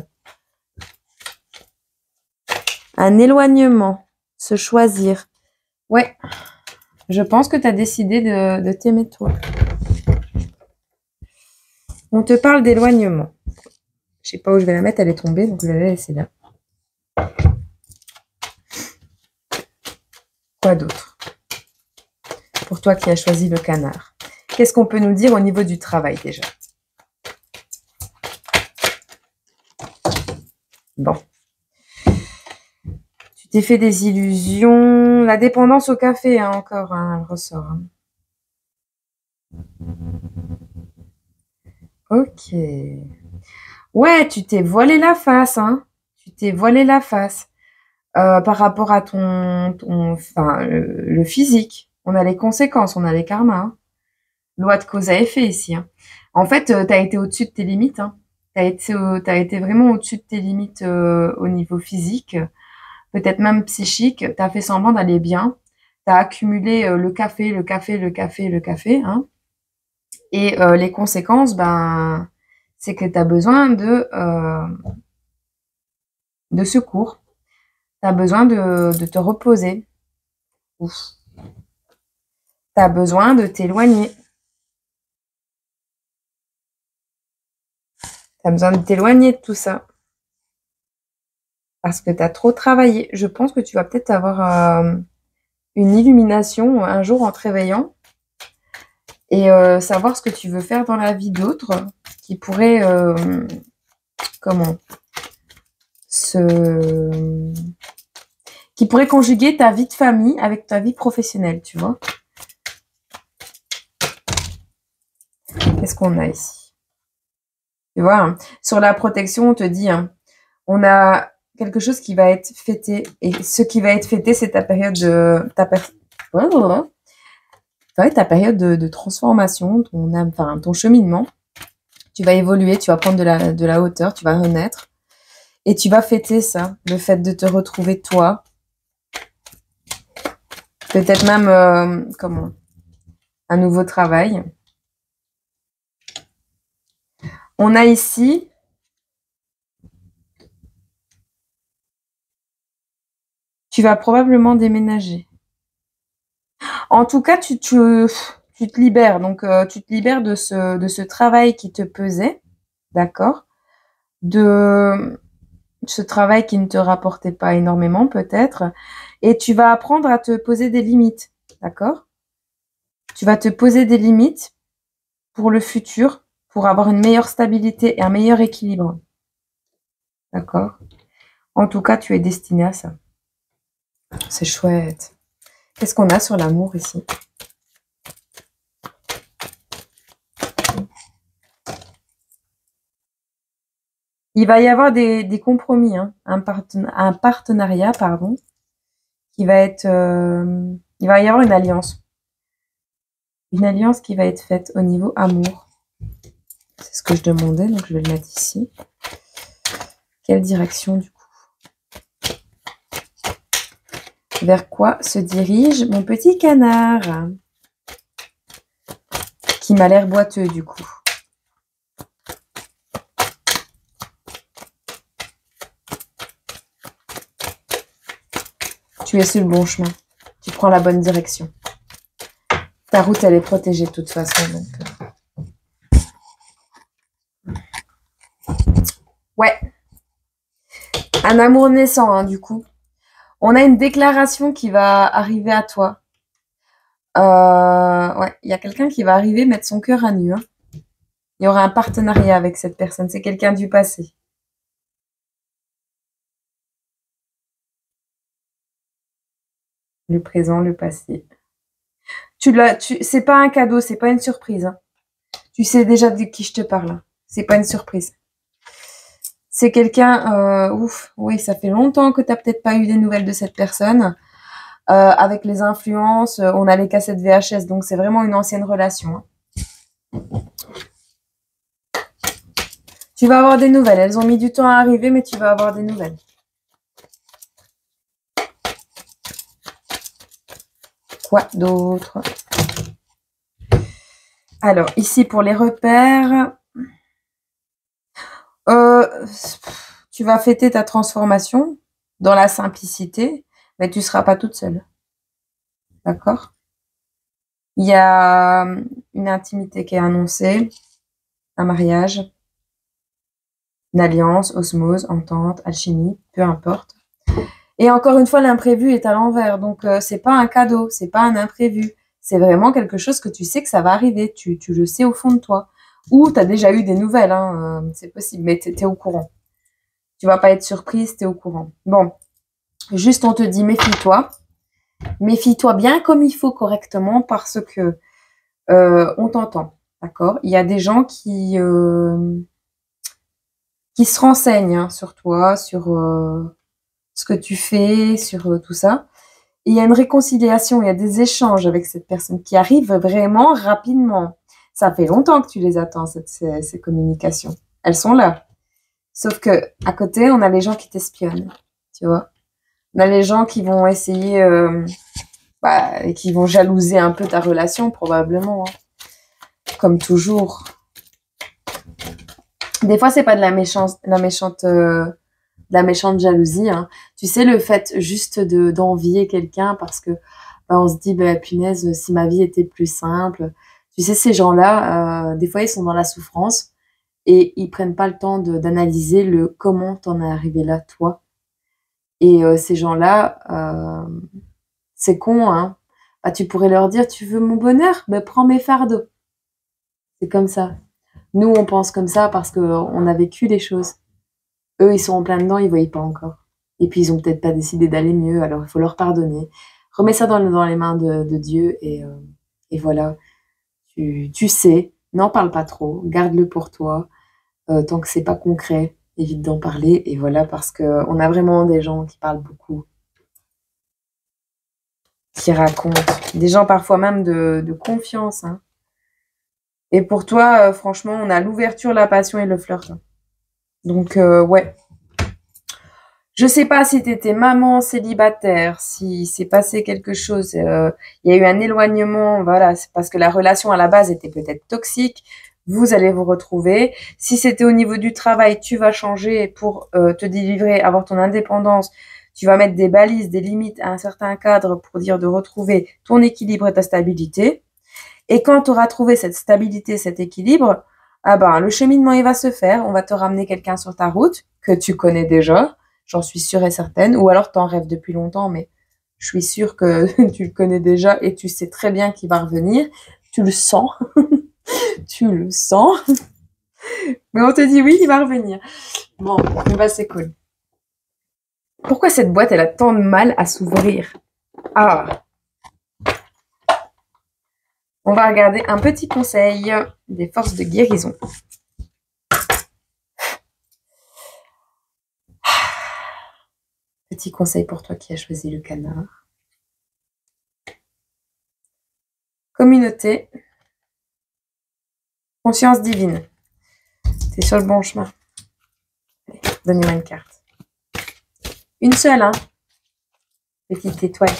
Un éloignement, se choisir. Ouais, je pense que tu as décidé de t'aimer toi. On te parle d'éloignement. Je sais pas où je vais la mettre, elle est tombée, donc je vais la laisser là. Quoi d'autre? Pour toi qui as choisi le canard. Qu'est-ce qu'on peut nous dire au niveau du travail déjà? Bon. Tu t'es fait des illusions. La dépendance au café, hein, encore, hein, elle ressort. Hein. Ok. Ouais, tu t'es voilé la face, hein. Tu t'es voilé la face. Par rapport à enfin, le physique. On a les conséquences, on a les karmas. Hein. Loi de cause à effet ici. Hein. En fait, tu as été au-dessus de tes limites. Hein. T'as été vraiment au-dessus de tes limites au niveau physique, peut-être même psychique. Tu as fait semblant d'aller bien. tu as accumulé le café, le café, le café, le café, hein. Et les conséquences, ben, c'est que tu as besoin de secours. Tu as besoin de te reposer. Ouf. Tu as besoin de t'éloigner. Tu as besoin de t'éloigner de tout ça. Parce que tu as trop travaillé. Je pense que tu vas peut-être avoir une illumination un jour en te réveillant et savoir ce que tu veux faire dans la vie d'autres qui pourrait comment qui pourrait conjuguer ta vie de famille avec ta vie professionnelle, tu vois. Qu'est-ce qu'on a ici? Tu vois, hein, sur la protection, on te dit, hein, on a quelque chose qui va être fêté. Et ce qui va être fêté, c'est ta période de... Ta période de transformation, ton cheminement. Tu vas évoluer, tu vas prendre de la hauteur, tu vas renaître. Et tu vas fêter ça, le fait de te retrouver toi. Peut-être même, un nouveau travail. On a ici... Tu vas probablement déménager. En tout cas, tu te libères. Donc, tu te libères de ce travail qui te pesait, d'accord? De ce travail qui ne te rapportait pas énormément, peut-être. Et tu vas apprendre à te poser des limites, d'accord? Tu vas te poser des limites pour le futur, pour avoir une meilleure stabilité et un meilleur équilibre. D'accord? En tout cas, tu es destiné à ça. C'est chouette. Qu'est-ce qu'on a sur l'amour ici? Il va y avoir des compromis, hein, un partenariat, pardon, qui va être... il va y avoir une alliance. Une alliance qui va être faite au niveau amour. C'est ce que je demandais, donc je vais le mettre ici. Quelle direction, du coup? Vers quoi se dirige mon petit canard? Qui m'a l'air boiteux, du coup. Tu es sur le bon chemin. Tu prends la bonne direction. Ta route, elle est protégée de toute façon. Donc... Ouais. Un amour naissant, hein, du coup. On a une déclaration qui va arriver à toi. Ouais, il y a quelqu'un qui va arriver mettre son cœur à nu, hein. Il y aura un partenariat avec cette personne. C'est quelqu'un du passé. Le présent, le passé. C'est pas un cadeau, c'est pas une surprise, hein. Tu sais déjà de qui je te parle, hein. C'est pas une surprise. C'est quelqu'un, ouf, oui, ça fait longtemps que tu n'as peut-être pas eu des nouvelles de cette personne. Avec les influences, on a les cassettes VHS, donc c'est vraiment une ancienne relation, hein. Tu vas avoir des nouvelles. Elles ont mis du temps à arriver, mais tu vas avoir des nouvelles. Quoi d'autre? Alors, ici, pour les repères, tu vas fêter ta transformation dans la simplicité, mais tu ne seras pas toute seule. D'accord? Il y a une intimité qui est annoncée, un mariage, une alliance, osmose, entente, alchimie, peu importe. Et encore une fois, l'imprévu est à l'envers. Donc, c'est pas un cadeau, c'est pas un imprévu. C'est vraiment quelque chose que tu sais que ça va arriver. Tu le sais au fond de toi. Ou tu as déjà eu des nouvelles, hein, c'est possible, mais tu es au courant. Tu vas pas être surprise, tu es au courant. Bon, juste on te dit méfie-toi. Méfie-toi bien comme il faut correctement parce que on t'entend, d'accord? Il y a des gens qui se renseignent, hein, sur toi, sur ce que tu fais, sur tout ça. Et il y a une réconciliation, il y a des échanges avec cette personne qui arrivent vraiment rapidement. Ça fait longtemps que tu les attends, ces communications. Elles sont là. Sauf que à côté, on a les gens qui t'espionnent, tu vois. On a les gens qui vont essayer et qui vont jalouser un peu ta relation, probablement, hein. Comme toujours. Des fois, c'est pas de la méchante jalousie, hein. Tu sais, le fait juste d'envier quelqu'un parce que on se dit, bah, punaise, si ma vie était plus simple. Tu sais, ces gens-là, des fois, ils sont dans la souffrance et ils prennent pas le temps d'analyser le comment t'en es arrivé là, toi. Et ces gens-là, c'est con, hein. Bah, tu pourrais leur dire, tu veux mon bonheur? Ben, prends mes fardeaux. C'est comme ça. Nous, on pense comme ça parce qu'on a vécu les choses. Eux, ils sont en plein dedans, ils voient pas encore. Et puis, ils ont peut-être pas décidé d'aller mieux, alors il faut leur pardonner. Remets ça dans les mains de Dieu et voilà. Tu sais, n'en parle pas trop, garde-le pour toi. Tant que c'est pas concret, évite d'en parler. Et voilà, parce que on a vraiment des gens qui parlent beaucoup, qui racontent. Des gens parfois même de confiance, hein. Et pour toi, franchement, on a l'ouverture, la passion et le flirt. Donc, ouais. Je sais pas si t'étais maman célibataire, si s'est passé quelque chose, il y a eu un éloignement, voilà, c'est parce que la relation à la base était peut-être toxique. Vous allez vous retrouver. Si c'était au niveau du travail, tu vas changer pour te délivrer, avoir ton indépendance. Tu vas mettre des balises, des limites à un certain cadre pour dire de retrouver ton équilibre et ta stabilité. Et quand tu auras trouvé cette stabilité, cet équilibre, ah ben, le cheminement, il va se faire. On va te ramener quelqu'un sur ta route que tu connais déjà. J'en suis sûre et certaine. Ou alors, tu en rêves depuis longtemps, mais je suis sûre que tu le connais déjà et tu sais très bien qu'il va revenir. Tu le sens. Tu le sens. Mais on te dit oui, il va revenir. Bon, bah c'est cool. Pourquoi cette boîte, elle a tant de mal à s'ouvrir? Ah, on va regarder un petit conseil des forces de guérison. Petit conseil pour toi qui as choisi le canard. Communauté. Conscience divine. T'es sur le bon chemin. Allez, donne-moi une carte. Une seule, hein. Petite étoile.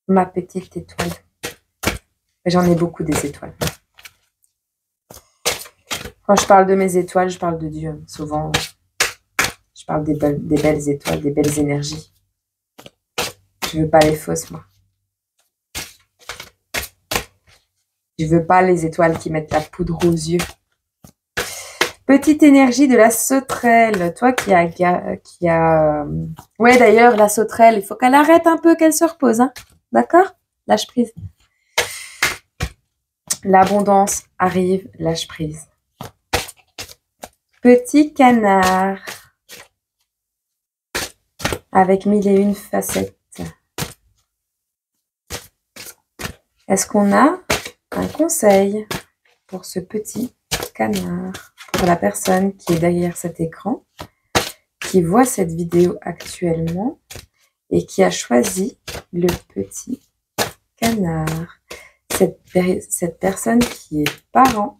Ma petite étoile. J'en ai beaucoup des étoiles. Quand je parle de mes étoiles, je parle de Dieu. Souvent, je parle des belles étoiles, des belles énergies. Je veux pas les fausses, moi. Je veux pas les étoiles qui mettent la poudre aux yeux. Petite énergie de la sauterelle. Toi qui a... Ouais, d'ailleurs, la sauterelle, il faut qu'elle arrête un peu, qu'elle se repose, hein. D'accord? Lâche prise. L'abondance arrive, lâche prise. Petit canard. Avec 1001 facettes. Est-ce qu'on a un conseil pour ce petit canard, pour la personne qui est derrière cet écran, qui voit cette vidéo actuellement et qui a choisi le petit canard? Cette personne qui est parent,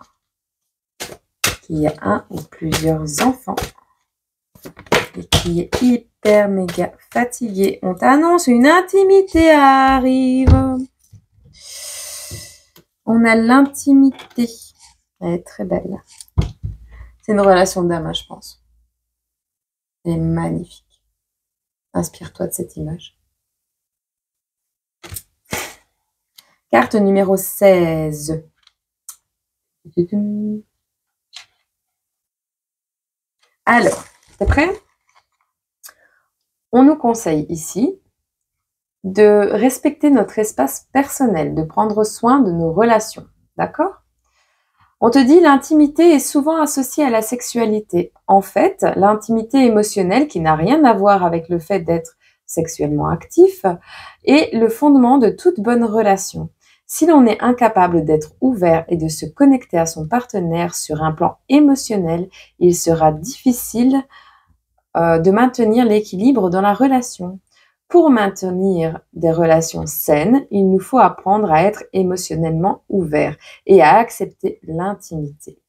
qui a un ou plusieurs enfants et qui est hyper méga fatigué. On t'annonce, une intimité arrive. On a l'intimité. Elle est très belle. C'est une relation d'âme, hein, je pense. Elle est magnifique. Inspire-toi de cette image. Carte numéro 16. Alors, t'es prêt? On nous conseille ici de respecter notre espace personnel, de prendre soin de nos relations. D'accord? On te dit l'intimité est souvent associée à la sexualité. En fait, l'intimité émotionnelle, qui n'a rien à voir avec le fait d'être sexuellement actif, est le fondement de toute bonne relation. Si l'on est incapable d'être ouvert et de se connecter à son partenaire sur un plan émotionnel, il sera difficile de maintenir l'équilibre dans la relation. Pour maintenir des relations saines, il nous faut apprendre à être émotionnellement ouvert et à accepter l'intimité.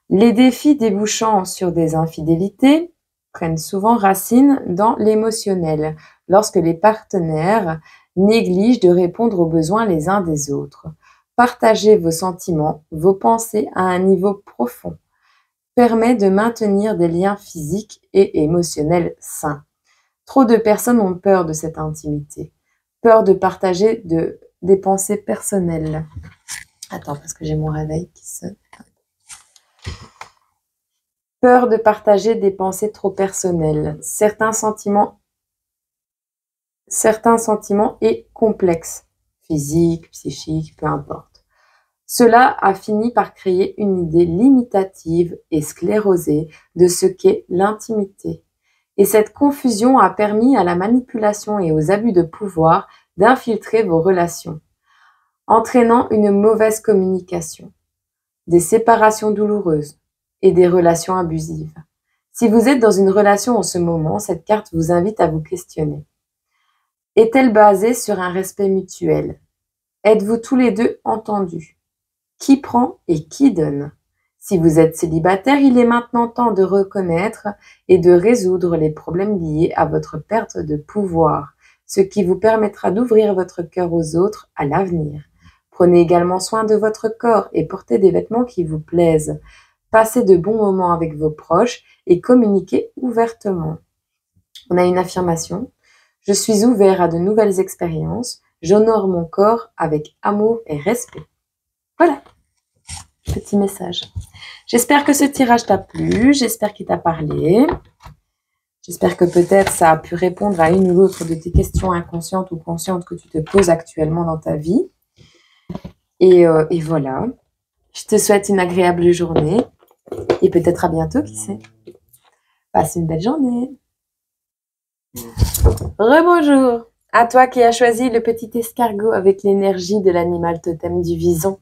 Les défis débouchant sur des infidélités, prennent souvent racine dans l'émotionnel, lorsque les partenaires négligent de répondre aux besoins les uns des autres. Partager vos sentiments, vos pensées à un niveau profond permet de maintenir des liens physiques et émotionnels sains. Trop de personnes ont peur de cette intimité, peur de partager des pensées personnelles. Attends, parce que j'ai mon réveil qui sonne. Peur de partager des pensées trop personnelles, certains sentiments et complexes, physiques, psychiques, peu importe. Cela a fini par créer une idée limitative et sclérosée de ce qu'est l'intimité. Et cette confusion a permis à la manipulation et aux abus de pouvoir d'infiltrer vos relations, entraînant une mauvaise communication, des séparations douloureuses et des relations abusives. Si vous êtes dans une relation en ce moment, cette carte vous invite à vous questionner. Est-elle basée sur un respect mutuel? Êtes-vous tous les deux entendus? Qui prend et qui donne? Si vous êtes célibataire, il est maintenant temps de reconnaître et de résoudre les problèmes liés à votre perte de pouvoir, ce qui vous permettra d'ouvrir votre cœur aux autres à l'avenir. Prenez également soin de votre corps et portez des vêtements qui vous plaisent. Passez de bons moments avec vos proches et communiquez ouvertement. On a une affirmation. Je suis ouvert à de nouvelles expériences. J'honore mon corps avec amour et respect. Voilà, petit message. J'espère que ce tirage t'a plu, j'espère qu'il t'a parlé. J'espère que peut-être ça a pu répondre à une ou l'autre de tes questions inconscientes ou conscientes que tu te poses actuellement dans ta vie. Et voilà, je te souhaite une agréable journée et peut-être à bientôt, qui sait. Passe une belle journée. Rebonjour à toi qui as choisi le petit escargot avec l'énergie de l'animal totem du vison.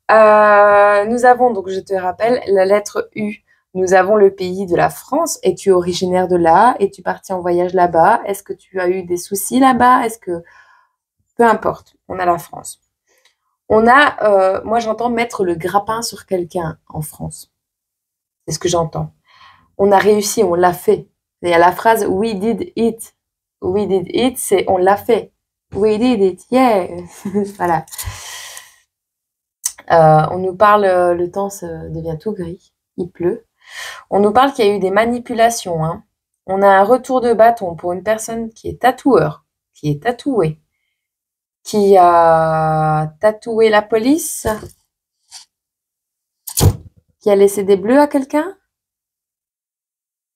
Nous avons, donc je te rappelle, la lettre U. Nous avons le pays de la France. Es-tu originaire de là? Es-tu parti en voyage là-bas? Est-ce que tu as eu des soucis là-bas? Peu importe, on a la France. Moi j'entends mettre le grappin sur quelqu'un en France. C'est ce que j'entends. On a réussi, on l'a fait. Il y a la phrase we did it. We did it, c'est on l'a fait. We did it, yeah. Voilà. On nous parle, le temps devient tout gris, il pleut. On nous parle qu'il y a eu des manipulations. Hein. On a un retour de bâton pour une personne qui est tatoueur, qui est tatouée, qui a tatoué la police, qui a laissé des bleus à quelqu'un.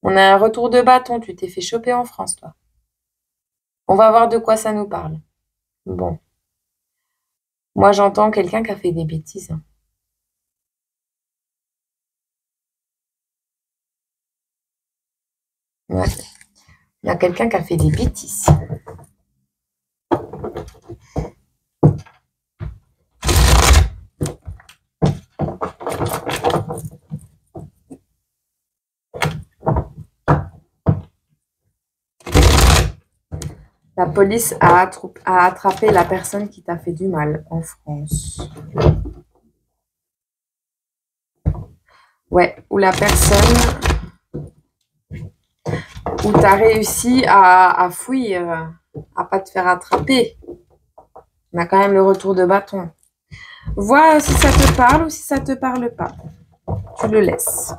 On a un retour de bâton, tu t'es fait choper en France, toi. On va voir de quoi ça nous parle. Bon. Moi, j'entends quelqu'un qui a fait des bêtises. Ouais. Il y a quelqu'un qui a fait des bêtises. La police a attrapé la personne qui t'a fait du mal en France. Ouais, ou la personne où tu as réussi à fuir, à pas te faire attraper. On a quand même le retour de bâton. Vois si ça te parle ou si ça te parle pas. Tu le laisses.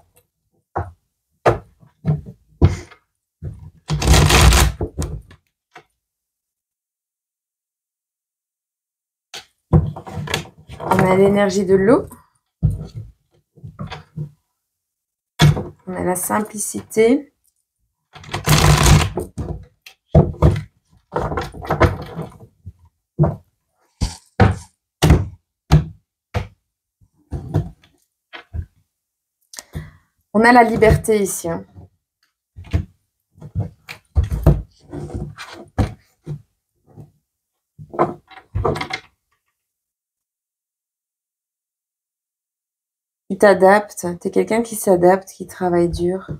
On a l'énergie de l'eau. On a la simplicité. On a la liberté ici. Hein. Tu t'adaptes. Tu es quelqu'un qui s'adapte, qui travaille dur.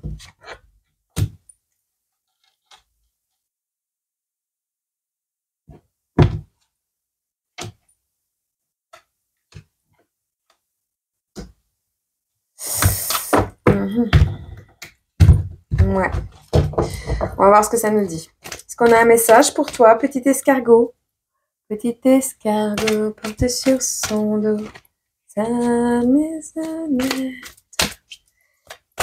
Ouais. On va voir ce que ça nous dit. Est-ce qu'on a un message pour toi, petit escargot? Petit escargot porte sur son dos sa maisonnette.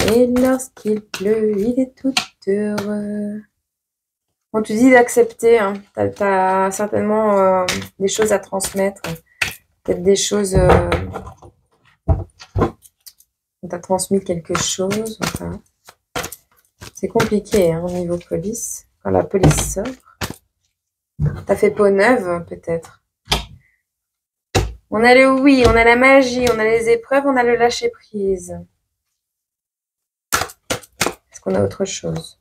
Et lorsqu'il pleut, il est tout heureux. On te dit d'accepter, hein. Tu as certainement des choses à transmettre. Peut-être des choses... on t'a transmis quelque chose. Enfin, c'est compliqué hein, au niveau police. Quand la police sort. T'as fait peau neuve, peut-être. On a le oui, on a la magie, on a les épreuves, on a le lâcher-prise. Est-ce qu'on a autre chose?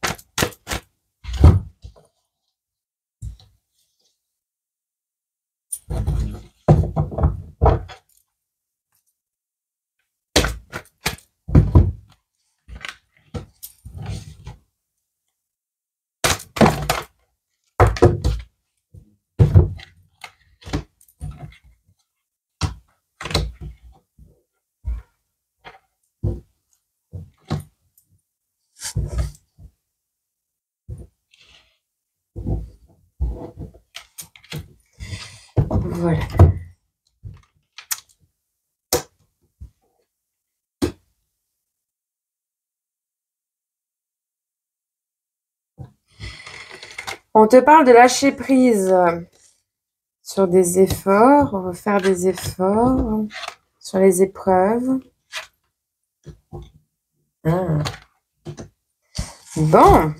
Voilà. On te parle de lâcher prise sur des efforts. On va faire des efforts sur les épreuves. Ah. Bon.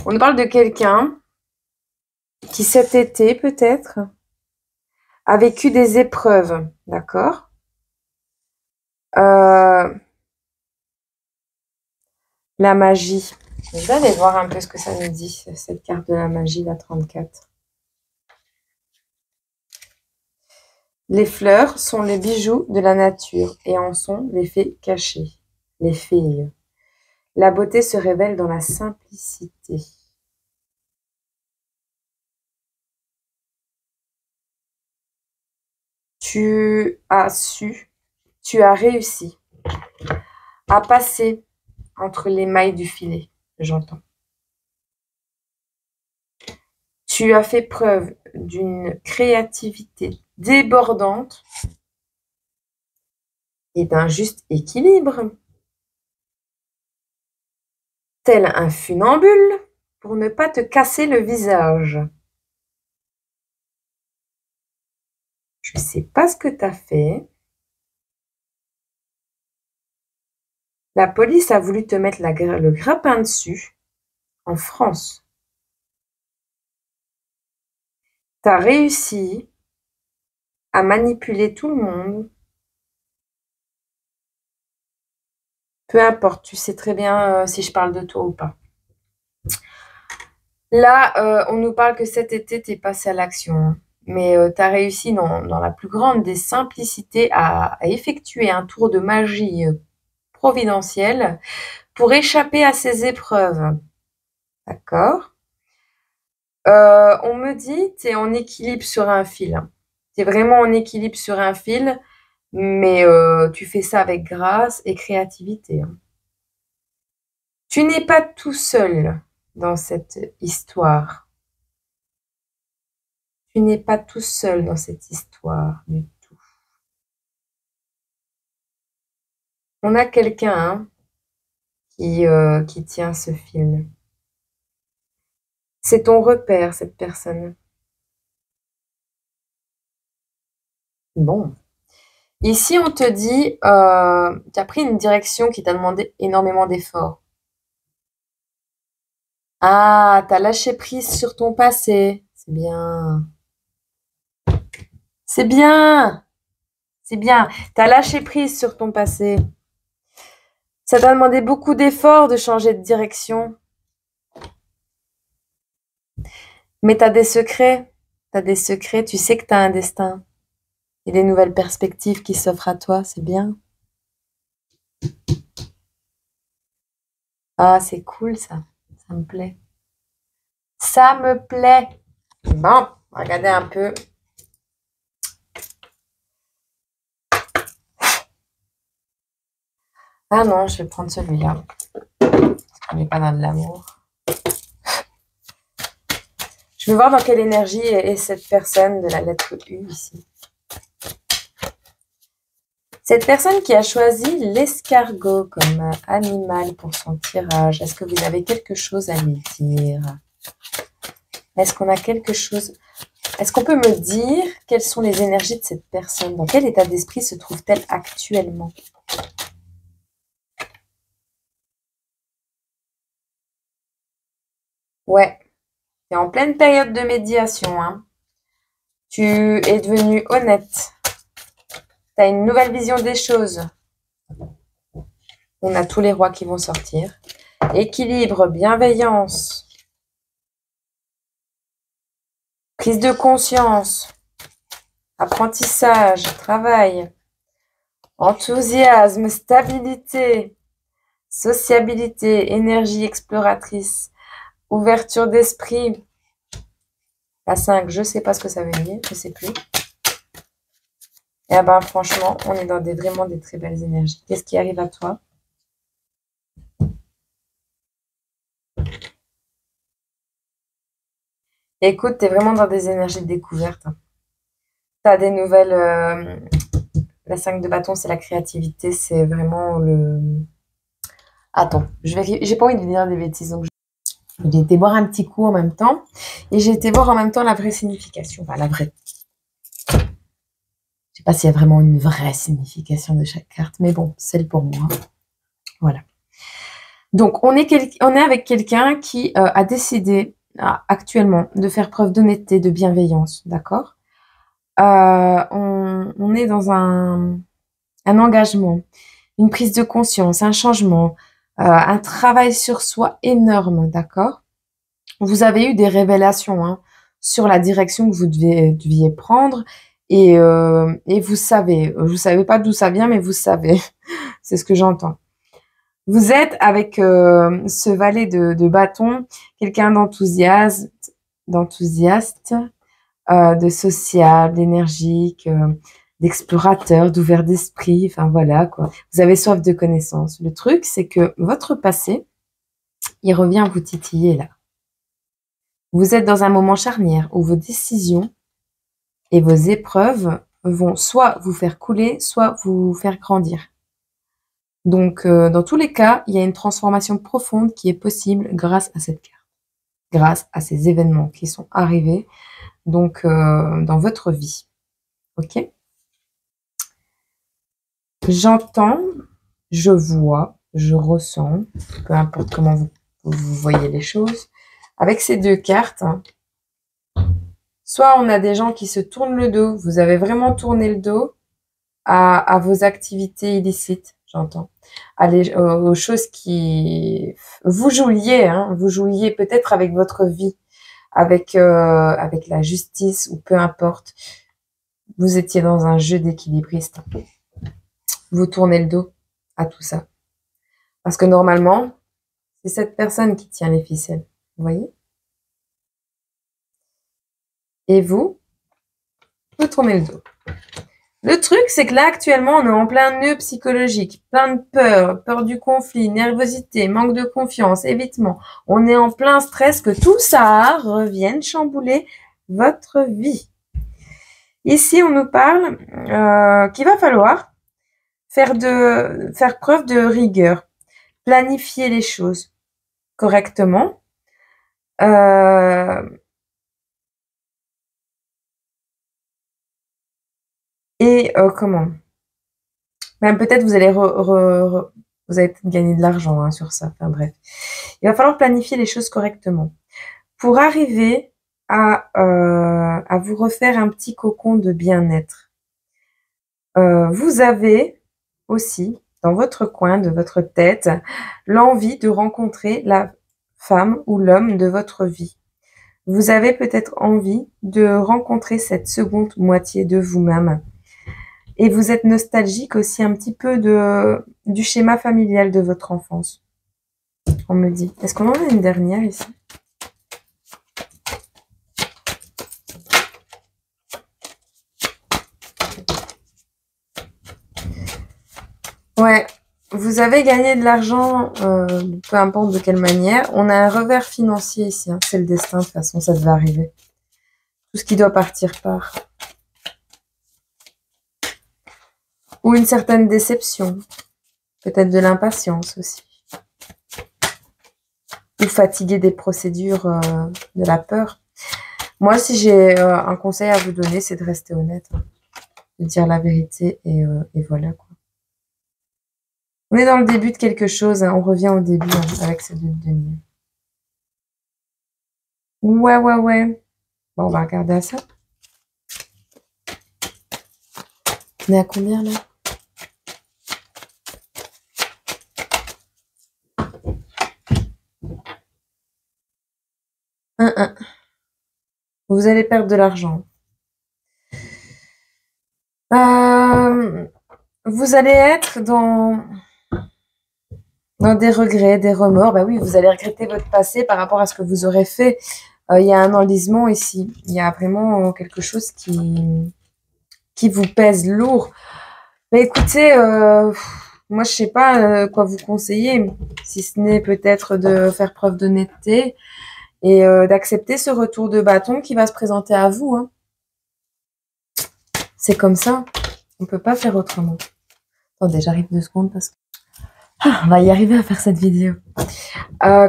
On nous parle de quelqu'un qui cet été, peut-être, a vécu des épreuves. D'accord? La magie. Je vais aller voir un peu ce que ça nous dit, cette carte de la magie, la 34. Les fleurs sont les bijoux de la nature et en sont les fées cachées, les filles. La beauté se révèle dans la simplicité. Tu as réussi à passer entre les mailles du filet, j'entends. Tu as fait preuve d'une créativité débordante et d'un juste équilibre, tel un funambule pour ne pas te casser le visage. Je ne sais pas ce que tu as fait. La police a voulu te mettre le grappin dessus en France. Tu as réussi à manipuler tout le monde. Peu importe, tu sais très bien si je parle de toi ou pas. Là, on nous parle que cet été, tu es passé à l'action. Hein. Mais tu as réussi dans la plus grande des simplicités à effectuer un tour de magie providentielle pour échapper à ces épreuves. D'accord? On me dit, tu es en équilibre sur un fil. Tu es vraiment en équilibre sur un fil, mais tu fais ça avec grâce et créativité. Hein. Tu n'es pas tout seul dans cette histoire. Tu n'es pas tout seul dans cette histoire du tout. On a quelqu'un hein, qui tient ce fil. C'est ton repère, cette personne. Bon. Ici, on te dit, tu as pris une direction qui t'a demandé énormément d'efforts. Ah, tu as lâché prise sur ton passé. C'est bien. C'est bien. C'est bien. Tu as lâché prise sur ton passé. Ça t'a demandé beaucoup d'efforts de changer de direction. Mais tu as des secrets. Tu as des secrets. Tu sais que tu as un destin. Et des nouvelles perspectives qui s'offrent à toi. C'est bien. Ah, c'est cool ça. Ça me plaît. Ça me plaît. Bon, regardez un peu. Ah non, je vais prendre celui-là. On n'est pas dans de l'amour. Je veux voir dans quelle énergie est cette personne de la lettre U ici. Cette personne qui a choisi l'escargot comme animal pour son tirage, est-ce que vous avez quelque chose à lui dire? Est-ce qu'on a quelque chose... Est-ce qu'on peut me dire quelles sont les énergies de cette personne? Dans quel état d'esprit se trouve-t-elle actuellement? Ouais, tu es en pleine période de médiation, hein. Tu es devenu honnête. Tu as une nouvelle vision des choses. On a tous les rois qui vont sortir. Équilibre, bienveillance. Prise de conscience. Apprentissage, travail. Enthousiasme, stabilité. Sociabilité, énergie exploratrice. Ouverture d'esprit. La 5, je ne sais pas ce que ça veut dire, je ne sais plus. Et ben franchement, on est dans vraiment des très belles énergies. Qu'est-ce qui arrive à toi? Écoute, tu es vraiment dans des énergies de découverte. Tu as des nouvelles... la 5 de bâton, c'est la créativité, c'est vraiment le... Attends, j'ai pas envie de dire des bêtises, donc j'ai été boire un petit coup en même temps. Et j'ai été voir en même temps la vraie signification. Enfin, la vraie. Je sais pas s'il y a vraiment une vraie signification de chaque carte, mais bon, celle pour moi. Voilà. Donc, on est avec quelqu'un qui a décidé actuellement de faire preuve d'honnêteté, de bienveillance, d'accord? On est dans un engagement, une prise de conscience, un changement, un travail sur soi énorme, d'accord? Vous avez eu des révélations hein, sur la direction que vous deviez prendre et vous savez pas d'où ça vient, mais vous savez, c'est ce que j'entends. Vous êtes avec ce valet de bâton, quelqu'un d'enthousiaste, de social, d'énergique, d'explorateur, d'ouvert d'esprit, enfin voilà quoi. Vous avez soif de connaissances. Le truc, c'est que votre passé, il revient vous titiller là. Vous êtes dans un moment charnière où vos décisions et vos épreuves vont soit vous faire couler, soit vous faire grandir. Donc, dans tous les cas, il y a une transformation profonde qui est possible grâce à cette carte, grâce à ces événements qui sont arrivés donc dans votre vie. Ok? J'entends, je vois, je ressens, peu importe comment vous voyez les choses. Avec ces deux cartes, soit on a des gens qui se tournent le dos, vous avez vraiment tourné le dos à vos activités illicites, j'entends, aux choses qui... Vous jouiez peut-être avec votre vie, avec la justice ou peu importe. Vous étiez dans un jeu d'équilibriste. Vous tournez le dos à tout ça. Parce que normalement, c'est cette personne qui tient les ficelles. Vous voyez? Et vous tournez le dos. Le truc, c'est que là, actuellement, on est en plein nœud psychologique, plein de peur du conflit, nervosité, manque de confiance, évitement. On est en plein stress que tout ça revienne chambouler votre vie. Ici, on nous parle qu'il va falloir faire preuve de rigueur, planifier les choses correctement. Comment? Même peut-être vous allez vous allez peut-être gagner de l'argent hein, sur ça. Enfin bref, il va falloir planifier les choses correctement pour arriver à vous refaire un petit cocon de bien-être. Vous avez aussi dans votre coin de votre tête l'envie de rencontrer la femme ou l'homme de votre vie. Vous avez peut-être envie de rencontrer cette seconde moitié de vous-même. Et vous êtes nostalgique aussi un petit peu du schéma familial de votre enfance. On me dit. Est-ce qu'on en a une dernière ici? Ouais. vous avez gagné de l'argent, peu importe de quelle manière. On a un revers financier ici, hein. C'est le destin, de toute façon, ça devait arriver. Tout ce qui doit partir part. Ou une certaine déception. Peut-être de l'impatience aussi. Ou fatigué des procédures, de la peur. Moi, si j'ai un conseil à vous donner, c'est de rester honnête. Hein. De dire la vérité et voilà quoi. On est dans le début de quelque chose, hein. On revient au début hein, avec cette lutte de nuit. Ouais. Bon, on va regarder à ça. On est à combien là? Vous allez perdre de l'argent. Vous allez être dans des regrets, des remords. Bah oui, vous allez regretter votre passé par rapport à ce que vous aurez fait. Il y a un enlisement ici. Il y a vraiment quelque chose qui vous pèse lourd. Mais écoutez, moi je sais pas quoi vous conseiller, si ce n'est peut-être de faire preuve d'honnêteté et d'accepter ce retour de bâton qui va se présenter à vous. Hein. C'est comme ça. On peut pas faire autrement. Attendez, j'arrive 2 secondes parce que... on va y arriver à faire cette vidéo.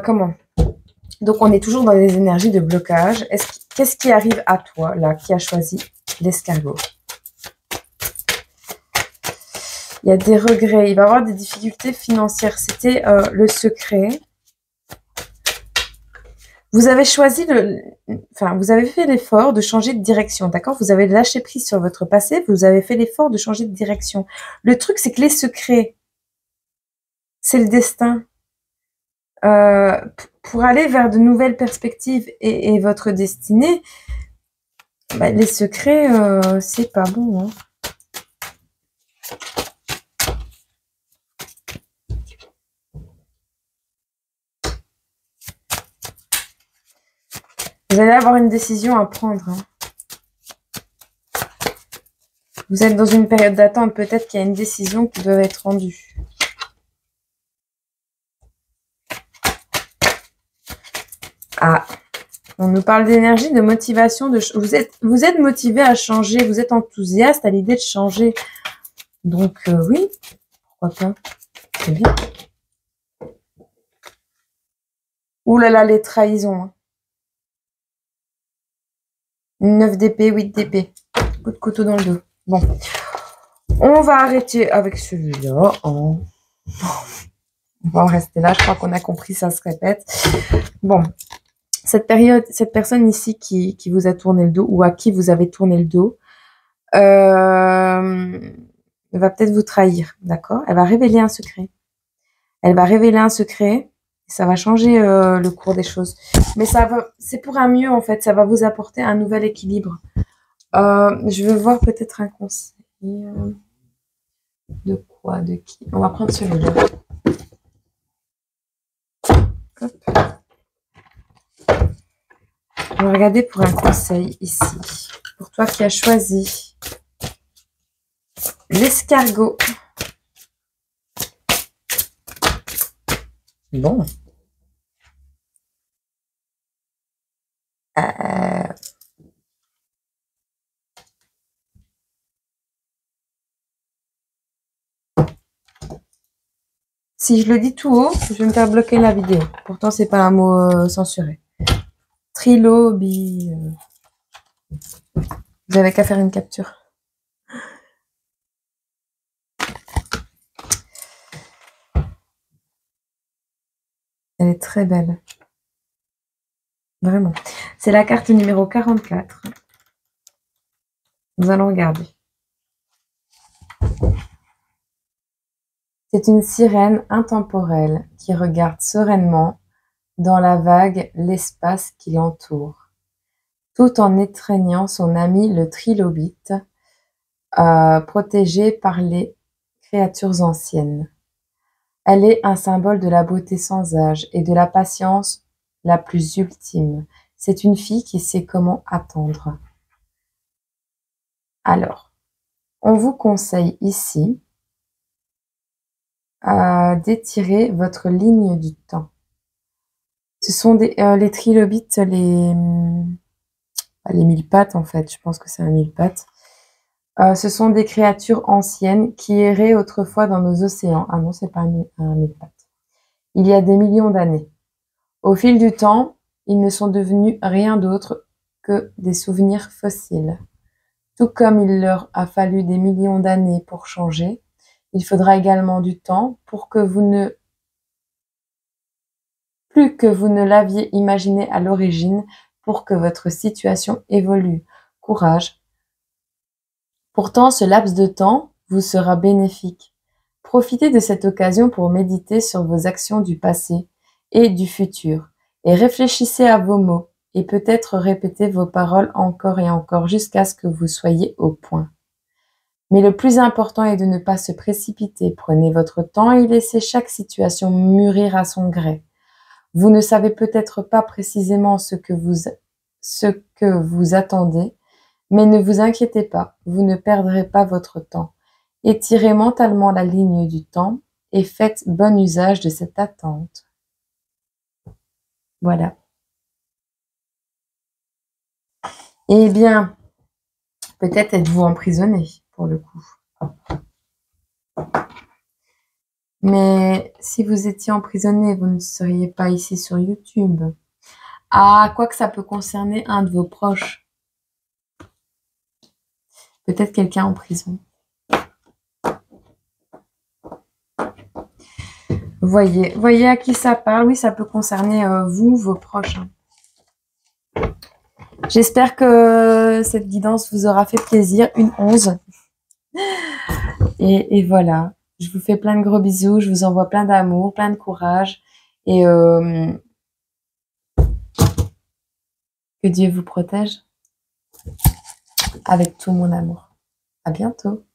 Comment? Donc, on est toujours dans les énergies de blocage. Qu'est-ce qui arrive à toi, là, qui a choisi l'escargot? Il y a des regrets. Il va y avoir des difficultés financières. C'était le secret. Vous avez choisi vous avez fait l'effort de changer de direction, d'accord? Vous avez lâché prise sur votre passé, vous avez fait l'effort de changer de direction. Le truc, c'est que les secrets, c'est le destin. Pour aller vers de nouvelles perspectives et votre destinée, bah, les secrets, c'est pas bon. Hein. Vous allez avoir une décision à prendre. Hein. Vous êtes dans une période d'attente. Peut-être qu'il y a une décision qui doit être rendue. Ah, on nous parle d'énergie, de motivation. Vous êtes motivé à changer. Vous êtes enthousiaste à l'idée de changer. Donc, oui, pourquoi pas. C'est bien. Ouh là là, les trahisons. Hein. 9 d'épée, 8 d'épée. Coup de couteau dans le dos. Bon. On va arrêter avec celui-là. Oh. On va en rester là. Je crois qu'on a compris, ça se répète. Bon. Cette personne ici qui vous a tourné le dos ou à qui vous avez tourné le dos, va peut-être vous trahir. D'accord? Elle va révéler un secret. Elle va révéler un secret. Ça va changer le cours des choses. Mais c'est pour un mieux en fait. Ça va vous apporter un nouvel équilibre. Je veux voir peut-être un conseil. De quoi? De qui? On va prendre celui-là. On va regarder pour un conseil ici. Pour toi qui as choisi l'escargot. Bon. Si je le dis tout haut, je vais me faire bloquer la vidéo. Pourtant, c'est pas un mot censuré. Trilobi. Vous avez qu'à faire une capture. Elle est très belle. Vraiment. C'est la carte numéro 44. Nous allons regarder. C'est une sirène intemporelle qui regarde sereinement dans la vague l'espace qui l'entoure, tout en étreignant son ami le trilobite, protégé par les créatures anciennes. Elle est un symbole de la beauté sans âge et de la patience la plus ultime. C'est une fille qui sait comment attendre. Alors, on vous conseille ici d'étirer votre ligne du temps. Ce sont les trilobites, les mille pattes en fait, je pense que c'est un mille pattes. Ce sont des créatures anciennes qui erraient autrefois dans nos océans. Ah non, c'est pas un mille pattes. Il y a des millions d'années. Au fil du temps, ils ne sont devenus rien d'autre que des souvenirs fossiles. Tout comme il leur a fallu des millions d'années pour changer, il faudra également du temps pour que plus que vous ne l'aviez imaginé à l'origine, pour que votre situation évolue. Courage. Pourtant, ce laps de temps vous sera bénéfique. Profitez de cette occasion pour méditer sur vos actions du passé et du futur, et réfléchissez à vos mots, et peut-être répétez vos paroles encore et encore jusqu'à ce que vous soyez au point. Mais le plus important est de ne pas se précipiter. Prenez votre temps et laissez chaque situation mûrir à son gré. Vous ne savez peut-être pas précisément ce que vous attendez, mais ne vous inquiétez pas, vous ne perdrez pas votre temps. Étirez mentalement la ligne du temps et faites bon usage de cette attente. Voilà. Eh bien, peut-être êtes-vous emprisonné pour le coup. Mais si vous étiez emprisonné, vous ne seriez pas ici sur YouTube. Ah, quoi que ça peut concerner un de vos proches. Peut-être quelqu'un en prison. Voyez à qui ça parle. Oui, ça peut concerner vous, vos proches. J'espère que cette guidance vous aura fait plaisir. Une 11. Et voilà. Je vous fais plein de gros bisous. Je vous envoie plein d'amour, plein de courage. Et que Dieu vous protège avec tout mon amour. À bientôt.